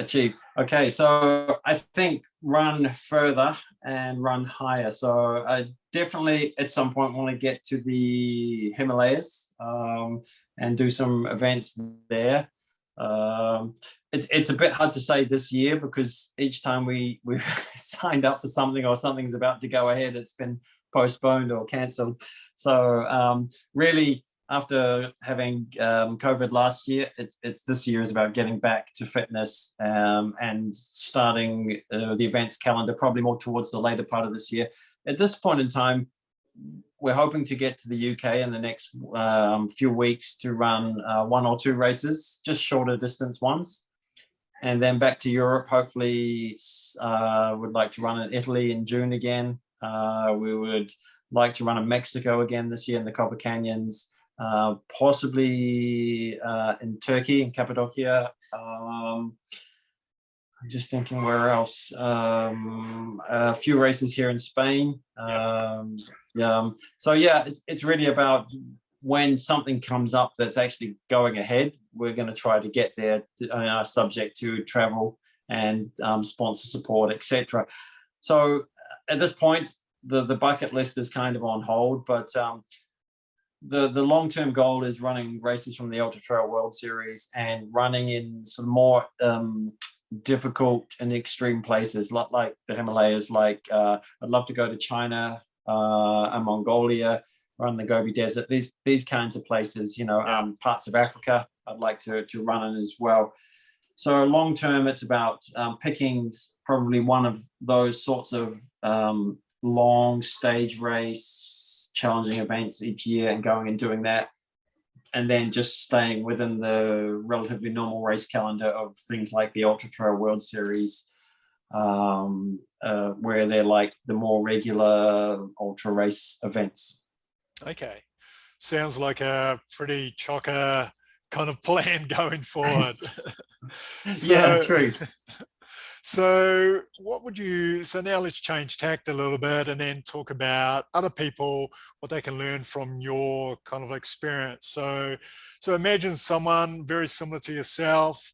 Achieve. Okay, so I think run further and run higher. So I definitely at some point want to get to the Himalayas and do some events there. It's a bit hard to say this year because each time we've signed up for something or something's about to go ahead, it's been postponed or cancelled. So really, after having COVID last year, it's this year is about getting back to fitness and starting the events calendar probably more towards the later part of this year. At this point in time, we're hoping to get to the UK in the next few weeks to run one or two races, just shorter distance ones. And then back to Europe, hopefully would like to run in Italy in June again. We would like to run in Mexico again this year in the Copper Canyons. Possibly in Turkey, in Cappadocia. I'm just thinking where else. A few races here in Spain. So yeah, it's really about when something comes up that's actually going ahead, we're going to try to get there, subject to travel and sponsor support, etc. So at this point, the bucket list is kind of on hold, but the long-term goal is running races from the Ultra Trail World Series and running in some more difficult and extreme places, like the Himalayas. Like I'd love to go to China and Mongolia, run the Gobi Desert. These kinds of places, parts of Africa, I'd like to run in as well. So long-term, it's about picking probably one of those sorts of long stage race challenging events each year and going and doing that, and then just staying within the relatively normal race calendar of things like the Ultra Trail World Series, where they're like the more regular ultra race events. Okay, sounds like a pretty chocker kind of plan going forward. Yeah, So, true. so now let's change tact a little bit and then talk about other people, what they can learn from your kind of experience. So imagine someone very similar to yourself,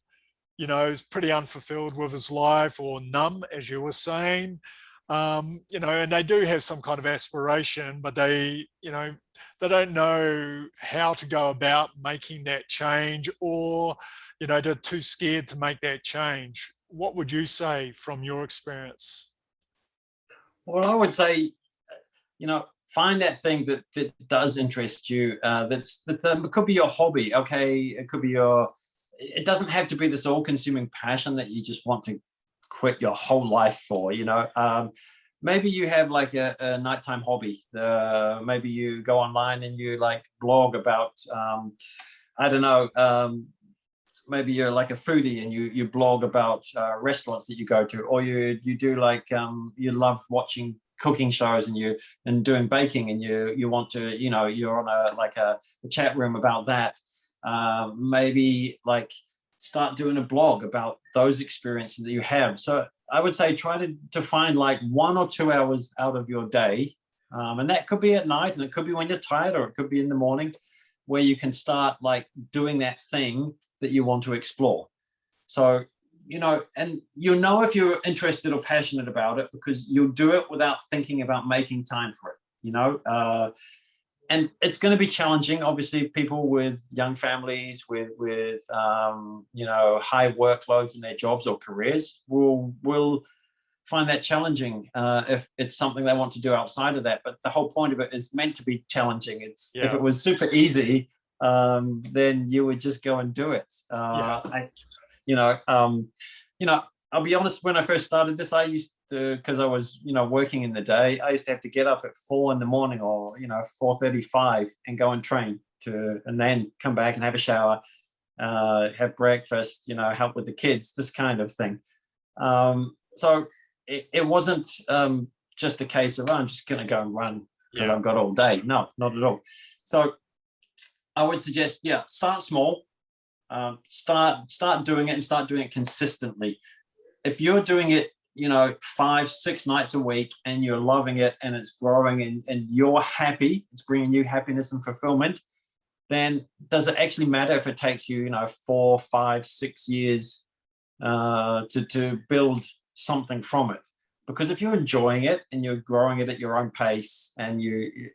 is pretty unfulfilled with his life or numb, as you were saying, and they do have some kind of aspiration, but they don't know how to go about making that change, or, they're too scared to make that change. What would you say from your experience? Well, I would say, find that thing that does interest you. It could be your hobby. Okay, it could be it doesn't have to be this all-consuming passion that you just want to quit your whole life for. Maybe you have like a nighttime hobby. Maybe you go online and you like blog about, I don't know, maybe you're like a foodie and you blog about restaurants that you go to, or you do like you love watching cooking shows and doing baking, and you want to, you're on a chat room about that. Maybe like start doing a blog about those experiences that you have. So I would say try to find like 1 or 2 hours out of your day, and that could be at night, and it could be when you're tired, or it could be in the morning, where you can start like doing that thing that you want to explore. So, and you'll know if you're interested or passionate about it, because you'll do it without thinking about making time for it, and it's going to be challenging. Obviously, people with young families, with high workloads in their jobs or careers will find that challenging if it's something they want to do outside of that. But the whole point of it is meant to be challenging. If it was super easy, then you would just go and do it. I'll be honest, when I first started this, I used to, because I was, working in the day, I used to have to get up at 4 a.m. or, 4:35 and go and train and then come back and have a shower, have breakfast, help with the kids, this kind of thing. So it wasn't just a case of, I'm just going to go and run because I've got all day. No, not at all. So I would suggest, start small, start doing it, and start doing it consistently. If you're doing it, 5-6 nights a week, and you're loving it and it's growing and you're happy, it's bringing you happiness and fulfillment, then does it actually matter if it takes you, 4, 5, 6 years to build something from it? Because if you're enjoying it and you're growing it at your own pace, and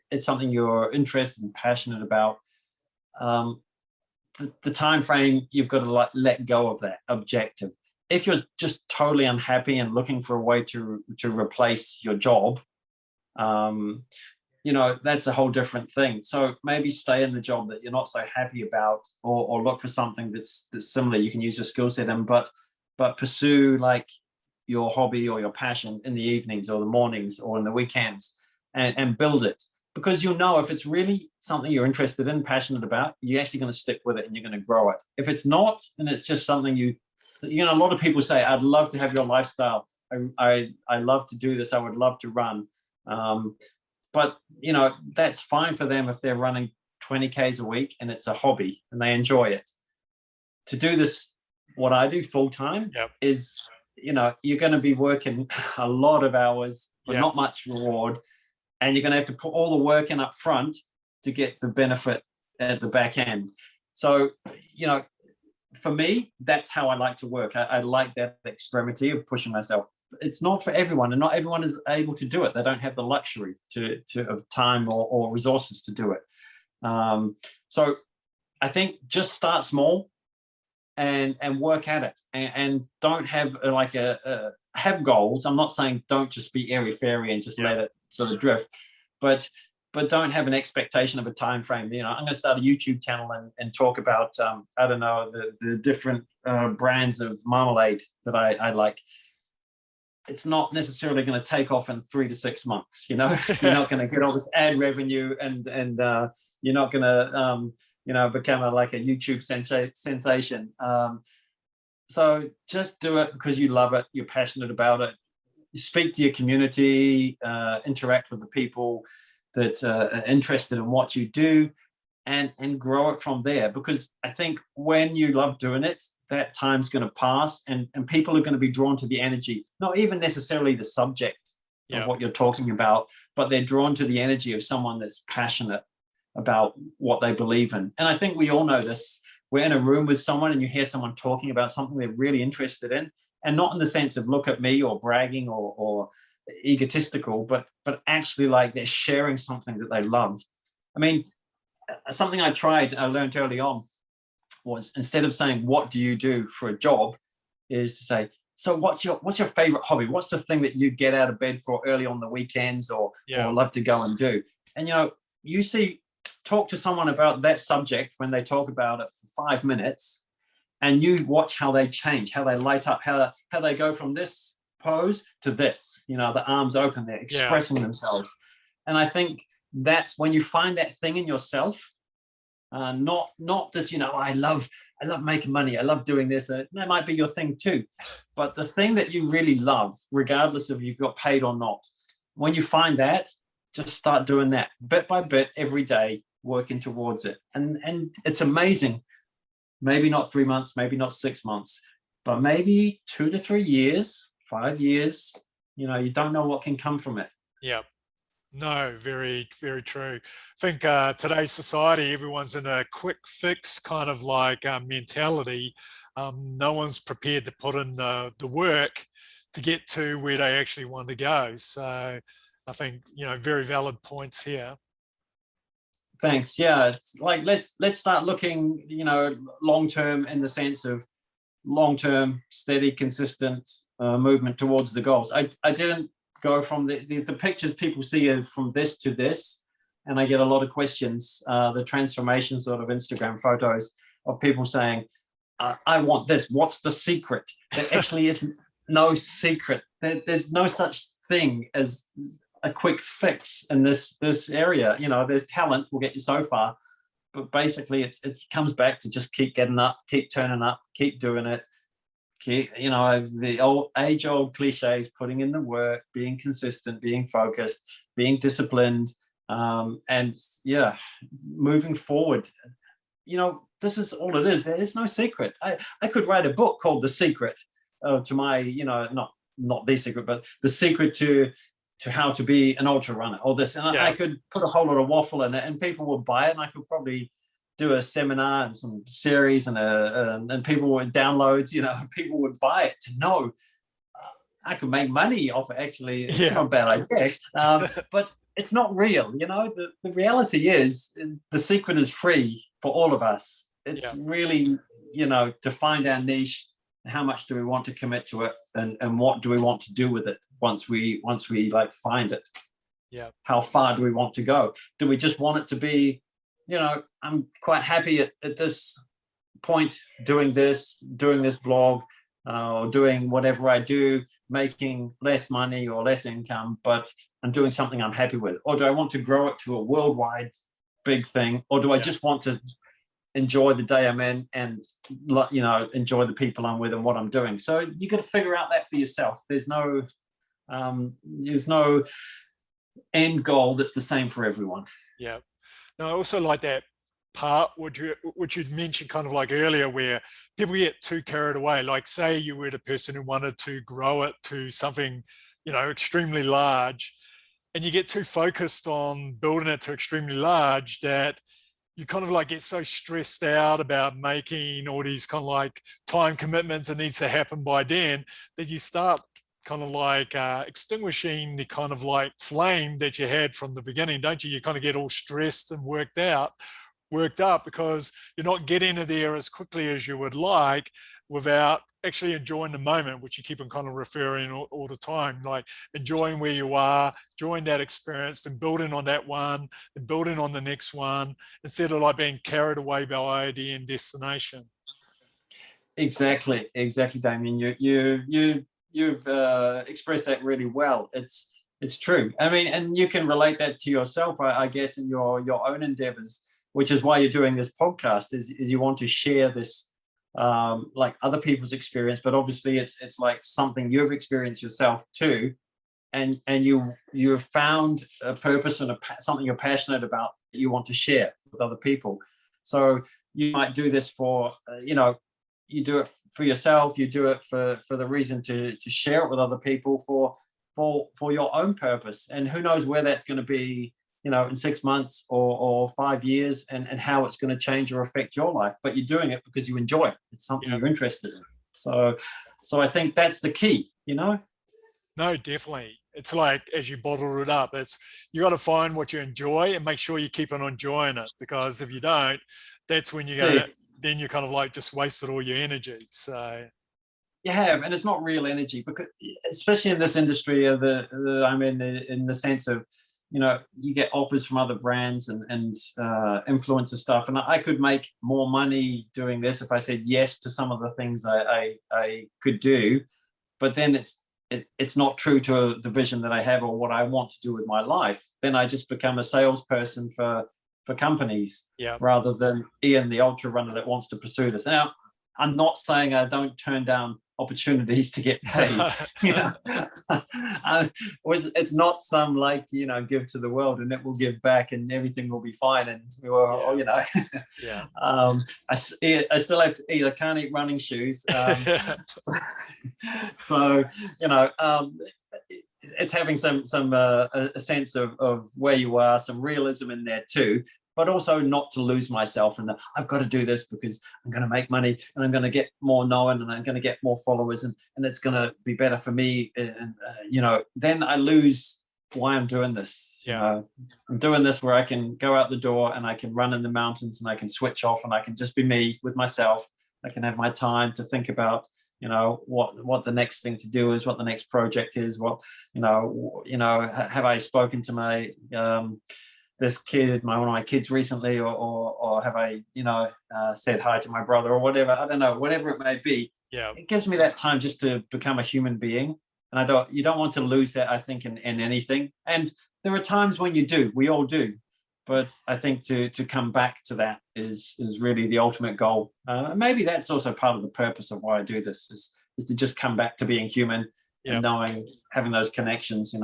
it's something you're interested and passionate about, the time frame, you've got to let go of that objective. If you're just totally unhappy and looking for a way to replace your job, that's a whole different thing. So maybe stay in the job that you're not so happy about, or look for something that's similar. You can use your skill set in, but pursue like your hobby or your passion in the evenings or the mornings or in the weekends, and build it. Because you'll know if it's really something you're interested in, passionate about, you're actually going to stick with it and you're going to grow it. If it's not, and it's just something a lot of people say, I'd love to have your lifestyle. I love to do this. I would love to run. But, that's fine for them if they're running 20 Ks a week and it's a hobby and they enjoy it. To do this, what I do full time is, you're going to be working a lot of hours for not much reward. And you're going to have to put all the work in up front to get the benefit at the back end. So, for me, that's how I like to work. I like that extremity of pushing myself. It's not for everyone, and not everyone is able to do it. They don't have the luxury of time or resources to do it. So I think just start small and work at it, and don't have have goals. I'm not saying don't just be airy-fairy and just let it sort of drift, but don't have an expectation of a time frame. I'm going to start a YouTube channel and talk about the different brands of marmalade that I like. It's not necessarily going to take off in 3 to 6 months. You're not going to get all this ad revenue, and you're not going to become a YouTube sensation. So just do it because you love it, you're passionate about it. You speak to your community, interact with the people that are interested in what you do, and grow it from there. Because I think when you love doing it, that time's going to pass, and people are going to be drawn to the energy, not even necessarily the subject of what you're talking about, but they're drawn to the energy of someone that's passionate about what they believe in. And I think we all know this. We're in a room with someone and you hear someone talking about something they're really interested in, and not in the sense of look at me or bragging or egotistical, but actually like they're sharing something that they love. I mean, something I learned early on was, instead of saying, what do you do for a job, is to say, so what's your favorite hobby? What's the thing that you get out of bed for early on the weekends or love to go and do? And, talk to someone about that subject when they talk about it for 5 minutes, and you watch how they change, how they light up, how they go from this pose to this, the arms open, they're expressing themselves. And I think that's when you find that thing in yourself, not this, I love making money, I love doing this. That might be your thing too, but the thing that you really love, regardless of you got paid or not, when you find that, just start doing that bit by bit every day, working towards it. And it's amazing. Maybe not 3 months, maybe not 6 months, but maybe 2 to 3 years, 5 years, you don't know what can come from it. Yeah. No, very, very true. I think today's society, everyone's in a quick fix kind of like mentality. No one's prepared to put in the work to get to where they actually want to go. So I think, very valid points here. Thanks. Yeah, it's like let's start looking, long term, in the sense of long term, steady, consistent movement towards the goals. I didn't go from the pictures people see are from this to this, and I get a lot of questions. The transformation sort of Instagram photos of people saying, "I want this. What's the secret?" There actually isn't no secret. There's no such thing as a quick fix in this area. There's talent will get you so far, but basically it comes back to just keep getting up, keep turning up, keep doing it. The age-old cliches: putting in the work, being consistent, being focused, being disciplined, and yeah, moving forward. This is all it is. There is no secret. I could write a book called The Secret to my, not The Secret, but The Secret to how to be an ultra runner, or this, and Yeah. I could put a whole lot of waffle in it, and people would buy it, and I could probably do a seminar and some series and people would downloads. People would buy it to know I could make money off it. Actually, it's not bad, I guess, but it's not real. The reality is the secret is free for all of us. It's really, to find our niche. How much do we want to commit to it, and what do we want to do with it once we like find it? Yeah. How far do we want to go? Do we just want it to be, I'm quite happy at this point doing this blog, or doing whatever I do, making less money or less income, but I'm doing something I'm happy with? Or do I want to grow it to a worldwide big thing? Or do I just want to enjoy the day I'm in and, enjoy the people I'm with and what I'm doing? So you got to figure out that for yourself. There's no end goal that's the same for everyone. Yeah. No, I also like that part which you mentioned kind of like earlier, where people get too carried away. Like, say you were the person who wanted to grow it to something, extremely large, and you get too focused on building it to extremely large that you kind of like get so stressed out about making all these kind of like time commitments that needs to happen by then, that you start kind of like extinguishing the kind of like flame that you had from the beginning, don't you? You kind of get all stressed and worked up because you're not getting it there as quickly as you would like, without actually enjoying the moment, which you keep on kind of referring all the time, like enjoying where you are, enjoying that experience, and building on that one, and building on the next one, instead of like being carried away by the end destination. Exactly, Damien. You've expressed that really well. It's true. I mean, and you can relate that to yourself, I guess, in your own endeavors, which is why you're doing this podcast. Is you want to share this, like other people's experience, but obviously it's like something you've experienced yourself too, and you've found a purpose and something you're passionate about that you want to share with other people. So you might do this for, you do it for yourself, you do it for the reason to share it with other people for your own purpose. And who knows where that's going to be, in 6 months or 5 years, and how it's going to change or affect your life. But you're doing it because you enjoy it. It's something you're interested in. So I think that's the key, No, definitely. It's like, as you bottle it up, you got to find what you enjoy and make sure you keep on enjoying it, because if you don't, that's when then you kind of like just wasted all your energy. So you have, and it's not real energy, because especially in this industry of I'm in the sense of, you get offers from other brands and influencer stuff, and I could make more money doing this if I said yes to some of the things I could do, but then it's not true to the vision that I have or what I want to do with my life. Then I just become a salesperson for companies, rather than Ian, the ultra runner that wants to pursue this. Now, I'm not saying I don't turn down opportunities to get paid. It's not some like, give to the world and it will give back and everything will be fine. And I still have to eat. I can't eat running shoes. So it's having a sense of where you are, some realism in there too, but also not to lose myself. And I've got to do this because I'm going to make money and I'm going to get more known and I'm going to get more followers and it's going to be better for me. And then I lose why I'm doing this. I'm doing this where I can go out the door and I can run in the mountains and I can switch off and I can just be me with myself. I can have my time to think about what the next thing to do is, what the next project is, have I spoken to my this kid, one of my kids recently, or have I said hi to my brother or whatever. I don't know, whatever it may be. It gives me that time just to become a human being. And you don't want to lose that, I think, in anything. And there are times when you do, we all do. But I think to come back to that is really the ultimate goal. Maybe that's also part of the purpose of why I do this, is to just come back to being human and knowing, having those connections,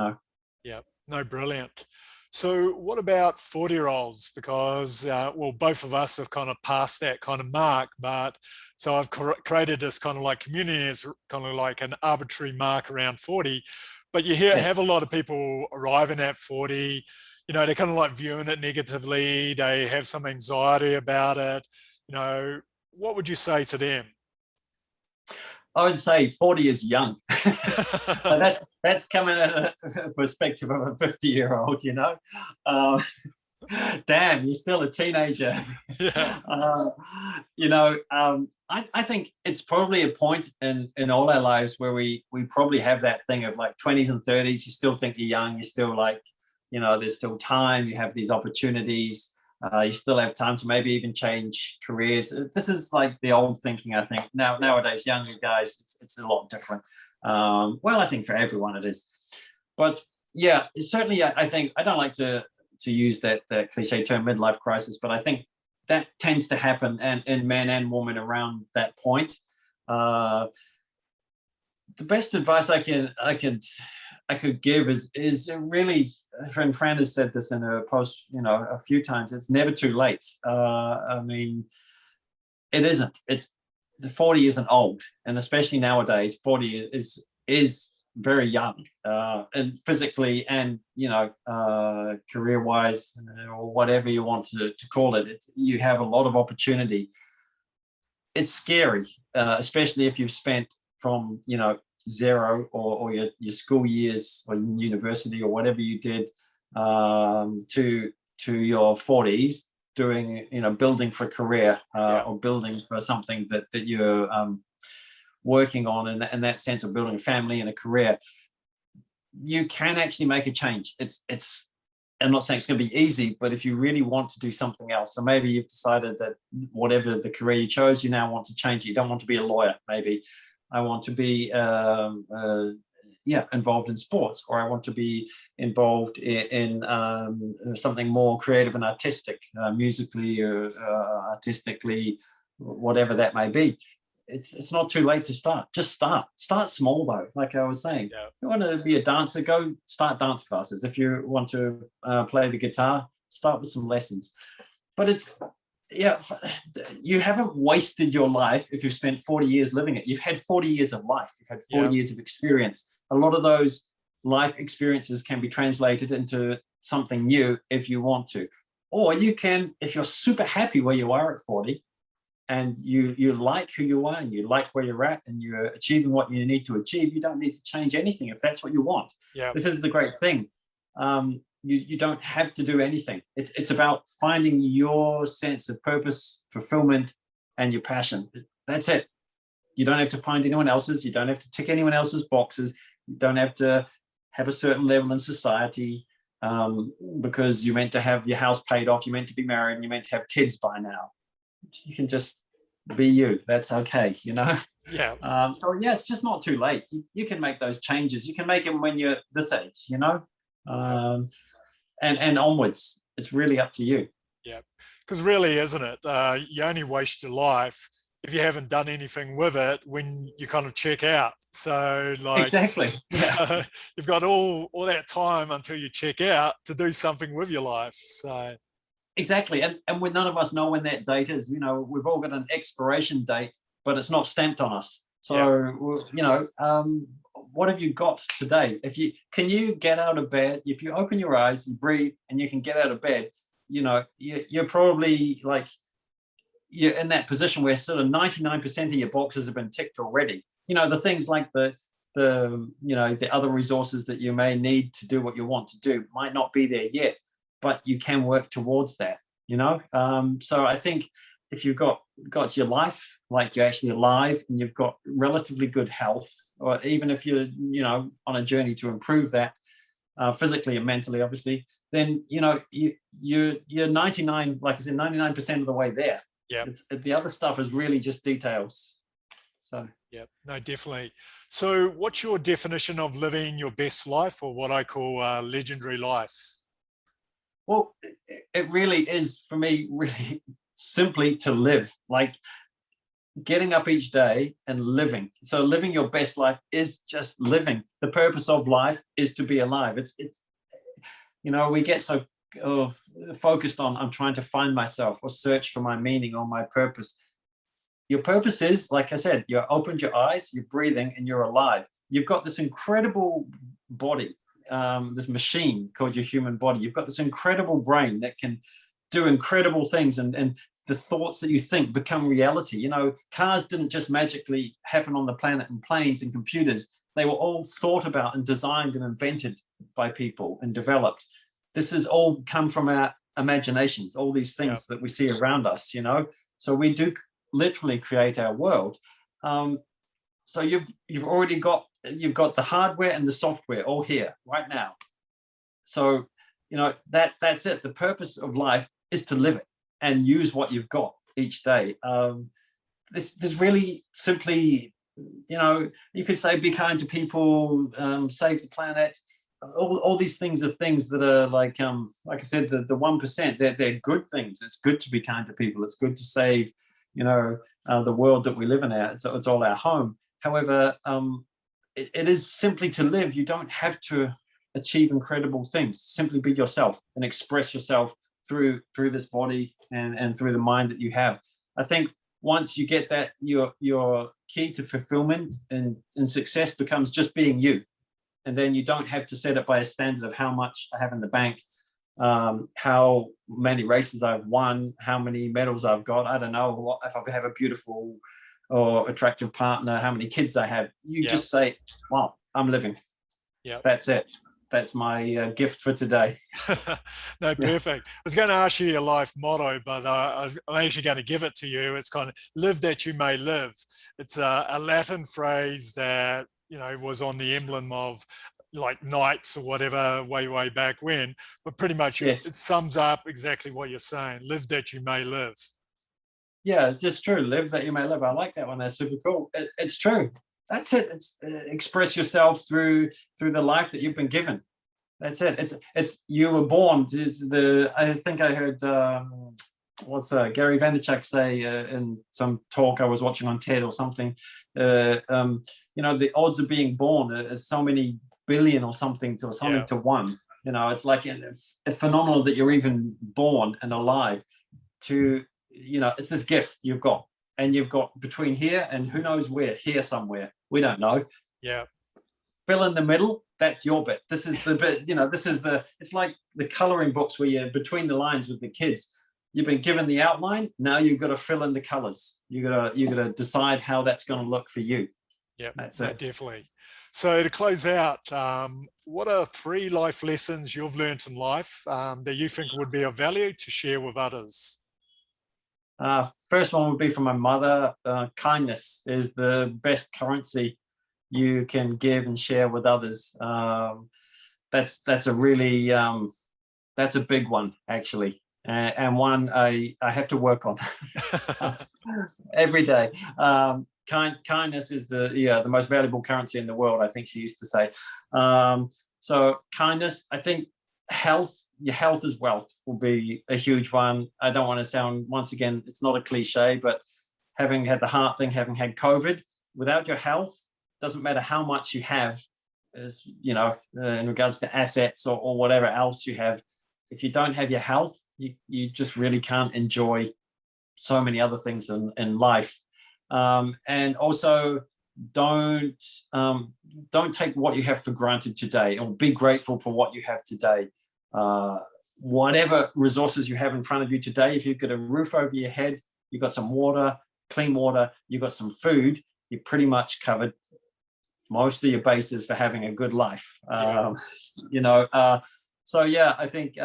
Yeah, no, brilliant. So what about 40-year-olds? Because, both of us have kind of passed that kind of mark, but so I've created this kind of like community as kind of like an arbitrary mark around 40, but you have a lot of people arriving at 40, they're kind of like viewing it negatively. They have some anxiety about it. What would you say to them? I would say 40 is young. That's coming at a perspective of a 50-year-old, Damn, you're still a teenager. Yeah. I think it's probably a point in all our lives where we probably have that thing of like 20s and 30s. You still think you're young. You're still like, there's still time. You have these opportunities. You still have time to maybe even change careers. This is like the old thinking, I think. Nowadays, younger guys, it's a lot different. I think for everyone it is. But yeah, certainly I think, I don't like to use that cliche term midlife crisis, but I think that tends to happen in men and women around that point. The best advice I could give is really, friend Fran has said this in her post, a few times. It's never too late. I mean, it isn't. 40 isn't old, and especially nowadays, 40 is very young, and physically and career-wise, or whatever you want to call it. You have a lot of opportunity. It's scary, especially if you've spent from zero or your school years or university or whatever you did to your 40s doing building for a career or building for something that you're working on, in that sense of building a family and a career. You can actually make a change. I'm not saying it's going to be easy, but if you really want to do something else, so maybe you've decided that whatever the career you chose, you now want to change it. You don't want to be a lawyer. Maybe I want to be involved in sports, or I want to be involved in something more creative and artistic, musically or artistically, whatever that may be. It's not too late to start. Just start small, though. Like I was saying, if you want to be a dancer, go start dance classes. If you want to play the guitar, start with some lessons. But you haven't wasted your life if you've spent 40 years living it. You've had 40 years of life. You've had 40 years of experience. A lot of those life experiences can be translated into something new if you want to. Or you can, if you're super happy where you are at 40, and you like who you are and you like where you're at and you're achieving what you need to achieve, you don't need to change anything if that's what you want. This is the great thing. You don't have to do anything. It's about finding your sense of purpose, fulfillment, and your passion. That's it. You don't have to find anyone else's. You don't have to tick anyone else's boxes. You don't have to have a certain level in society because you're meant to have your house paid off, you're meant to be married, and you're meant to have kids by now. You can just be you. That's okay, So it's just not too late. You can make those changes. You can make them when you're this age, and onwards. It's really up to you. Yeah, because really, isn't it? You only waste your life if you haven't done anything with it when you kind of check out. So exactly. So you've got all that time until you check out to do something with your life. So exactly, and none of us know when that date is. We've all got an expiration date, but it's not stamped on us. So what have you got today? Can you get out of bed? If you open your eyes and breathe and you can get out of bed, you're probably like, you're in that position where sort of 99% of your boxes have been ticked already. The things like the other resources that you may need to do what you want to do might not be there yet, but you can work towards that. So I think if you've got your life, like you're actually alive and you've got relatively good health, or even if you're on a journey to improve that physically and mentally, obviously, then you're 99, like I said, 99% of the way there. Yeah. The other stuff is really just details. So yeah, no, definitely. So what's your definition of living your best life, or what I call legendary life? Well, it really is, for me, really simply to live, like getting up each day and living. So living your best life is just living. The purpose of life is to be alive. It's we get so focused on I'm trying to find myself or search for my meaning or my purpose. Your purpose is, like I said, you opened your eyes, you're breathing, and you're alive. You've got this incredible body, this machine called your human body. You've got this incredible brain that can do incredible things, and the thoughts that you think become reality. Cars didn't just magically happen on the planet, and planes and computers. They were all thought about and designed and invented by people and developed. This has all come from our imaginations, all these things that we see around us, So we do literally create our world. So you've already got the hardware and the software all here right now. So that's it. The purpose of life is to live it and use what you've got each day. This really simply, you could say be kind to people, save the planet. All these things are things that are like I said, the 1%. They're good things. It's good to be kind to people. It's good to save, the world that we live in. It's all our home. However, it is simply to live. You don't have to achieve incredible things. Simply be yourself and express yourself through this body and through the mind that you have. I think once you get that, your key to fulfillment and success becomes just being you. And then you don't have to set it by a standard of how much I have in the bank, how many races I've won, how many medals I've got. I don't know if I have a beautiful or attractive partner, how many kids I have. You just say, wow, I'm living. Yeah, that's it. That's my gift for today. No, perfect. I was going to ask you your life motto, but I'm actually going to give it to you. It's kind of live that you may live. It's a Latin phrase that was on the emblem of like knights or whatever way back when, but pretty much it sums up exactly what you're saying. Live that you may live. Yeah, it's just true. Live that you may live. I like that one. That's super cool. It's true. That's it. It's express yourself through the life that you've been given. That's it. It's you were born. I think I heard Gary Vaynerchuk say in some talk I was watching on TED or something. The odds of being born is so many billion or something to one. It's like a phenomenal that you're even born and alive. It's this gift you've got, and you've got between here and who knows where, here somewhere. We don't know. Yeah. Fill in the middle. That's your bit. This is the bit. It's like the coloring books where you're between the lines with the kids. You've been given the outline. Now you've got to fill in the colors. You got to decide how that's going to look for you. Yeah, that's it. Definitely. So to close out, what are 3 life lessons you've learned in life that you think would be of value to share with others? First one would be from my mother. Kindness is the best currency you can give and share with others. That's a really that's a big one, actually, and one I have to work on every day. Kindness is the most valuable currency in the world, I think she used to say. So kindness. I think your health is wealth will be a huge one. I don't want to sound, once again, it's not a cliche, but having had the heart thing, having had COVID, without your health, doesn't matter how much you have, as in regards to assets or whatever else you have. If you don't have your health, you just really can't enjoy so many other things in life. And also don't take what you have for granted today, or be grateful for what you have today. Whatever resources you have in front of you today, if you've got a roof over your head, you've got some water, clean water, you've got some food, you're pretty much covered most of your bases for having a good life. You know, so yeah, I think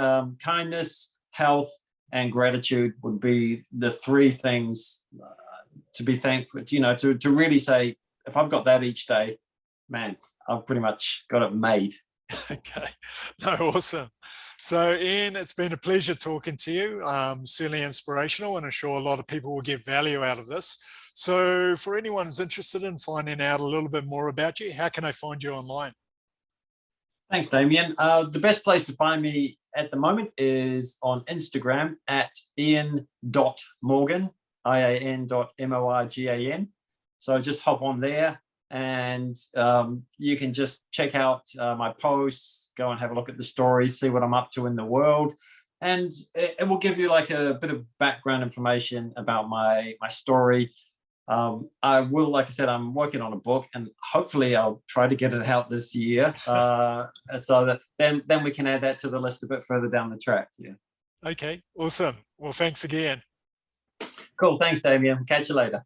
kindness, health, and gratitude would be the three things to be thankful, you know, to really say, if I've got that each day, man, I've pretty much got it made. Okay, no, awesome. So Ian, it's been a pleasure talking to you. Certainly inspirational, and I'm sure a lot of people will get value out of this. So for anyone who's interested in finding out a little bit more about you, how can I find you online? Thanks, Damien. The best place to find me at the moment is on Instagram at ian.morgan, ian.morgan. So just hop on there, and you can just check out my posts, go and have a look at the stories, see what I'm up to in the world. And it will give you like a bit of background information about my story. I will, like I said, I'm working on a book, and hopefully I'll try to get it out this year, so that then we can add that to the list a bit further down the track. Yeah. Okay, awesome. Well, thanks again. Cool. Thanks, Damien. Catch you later.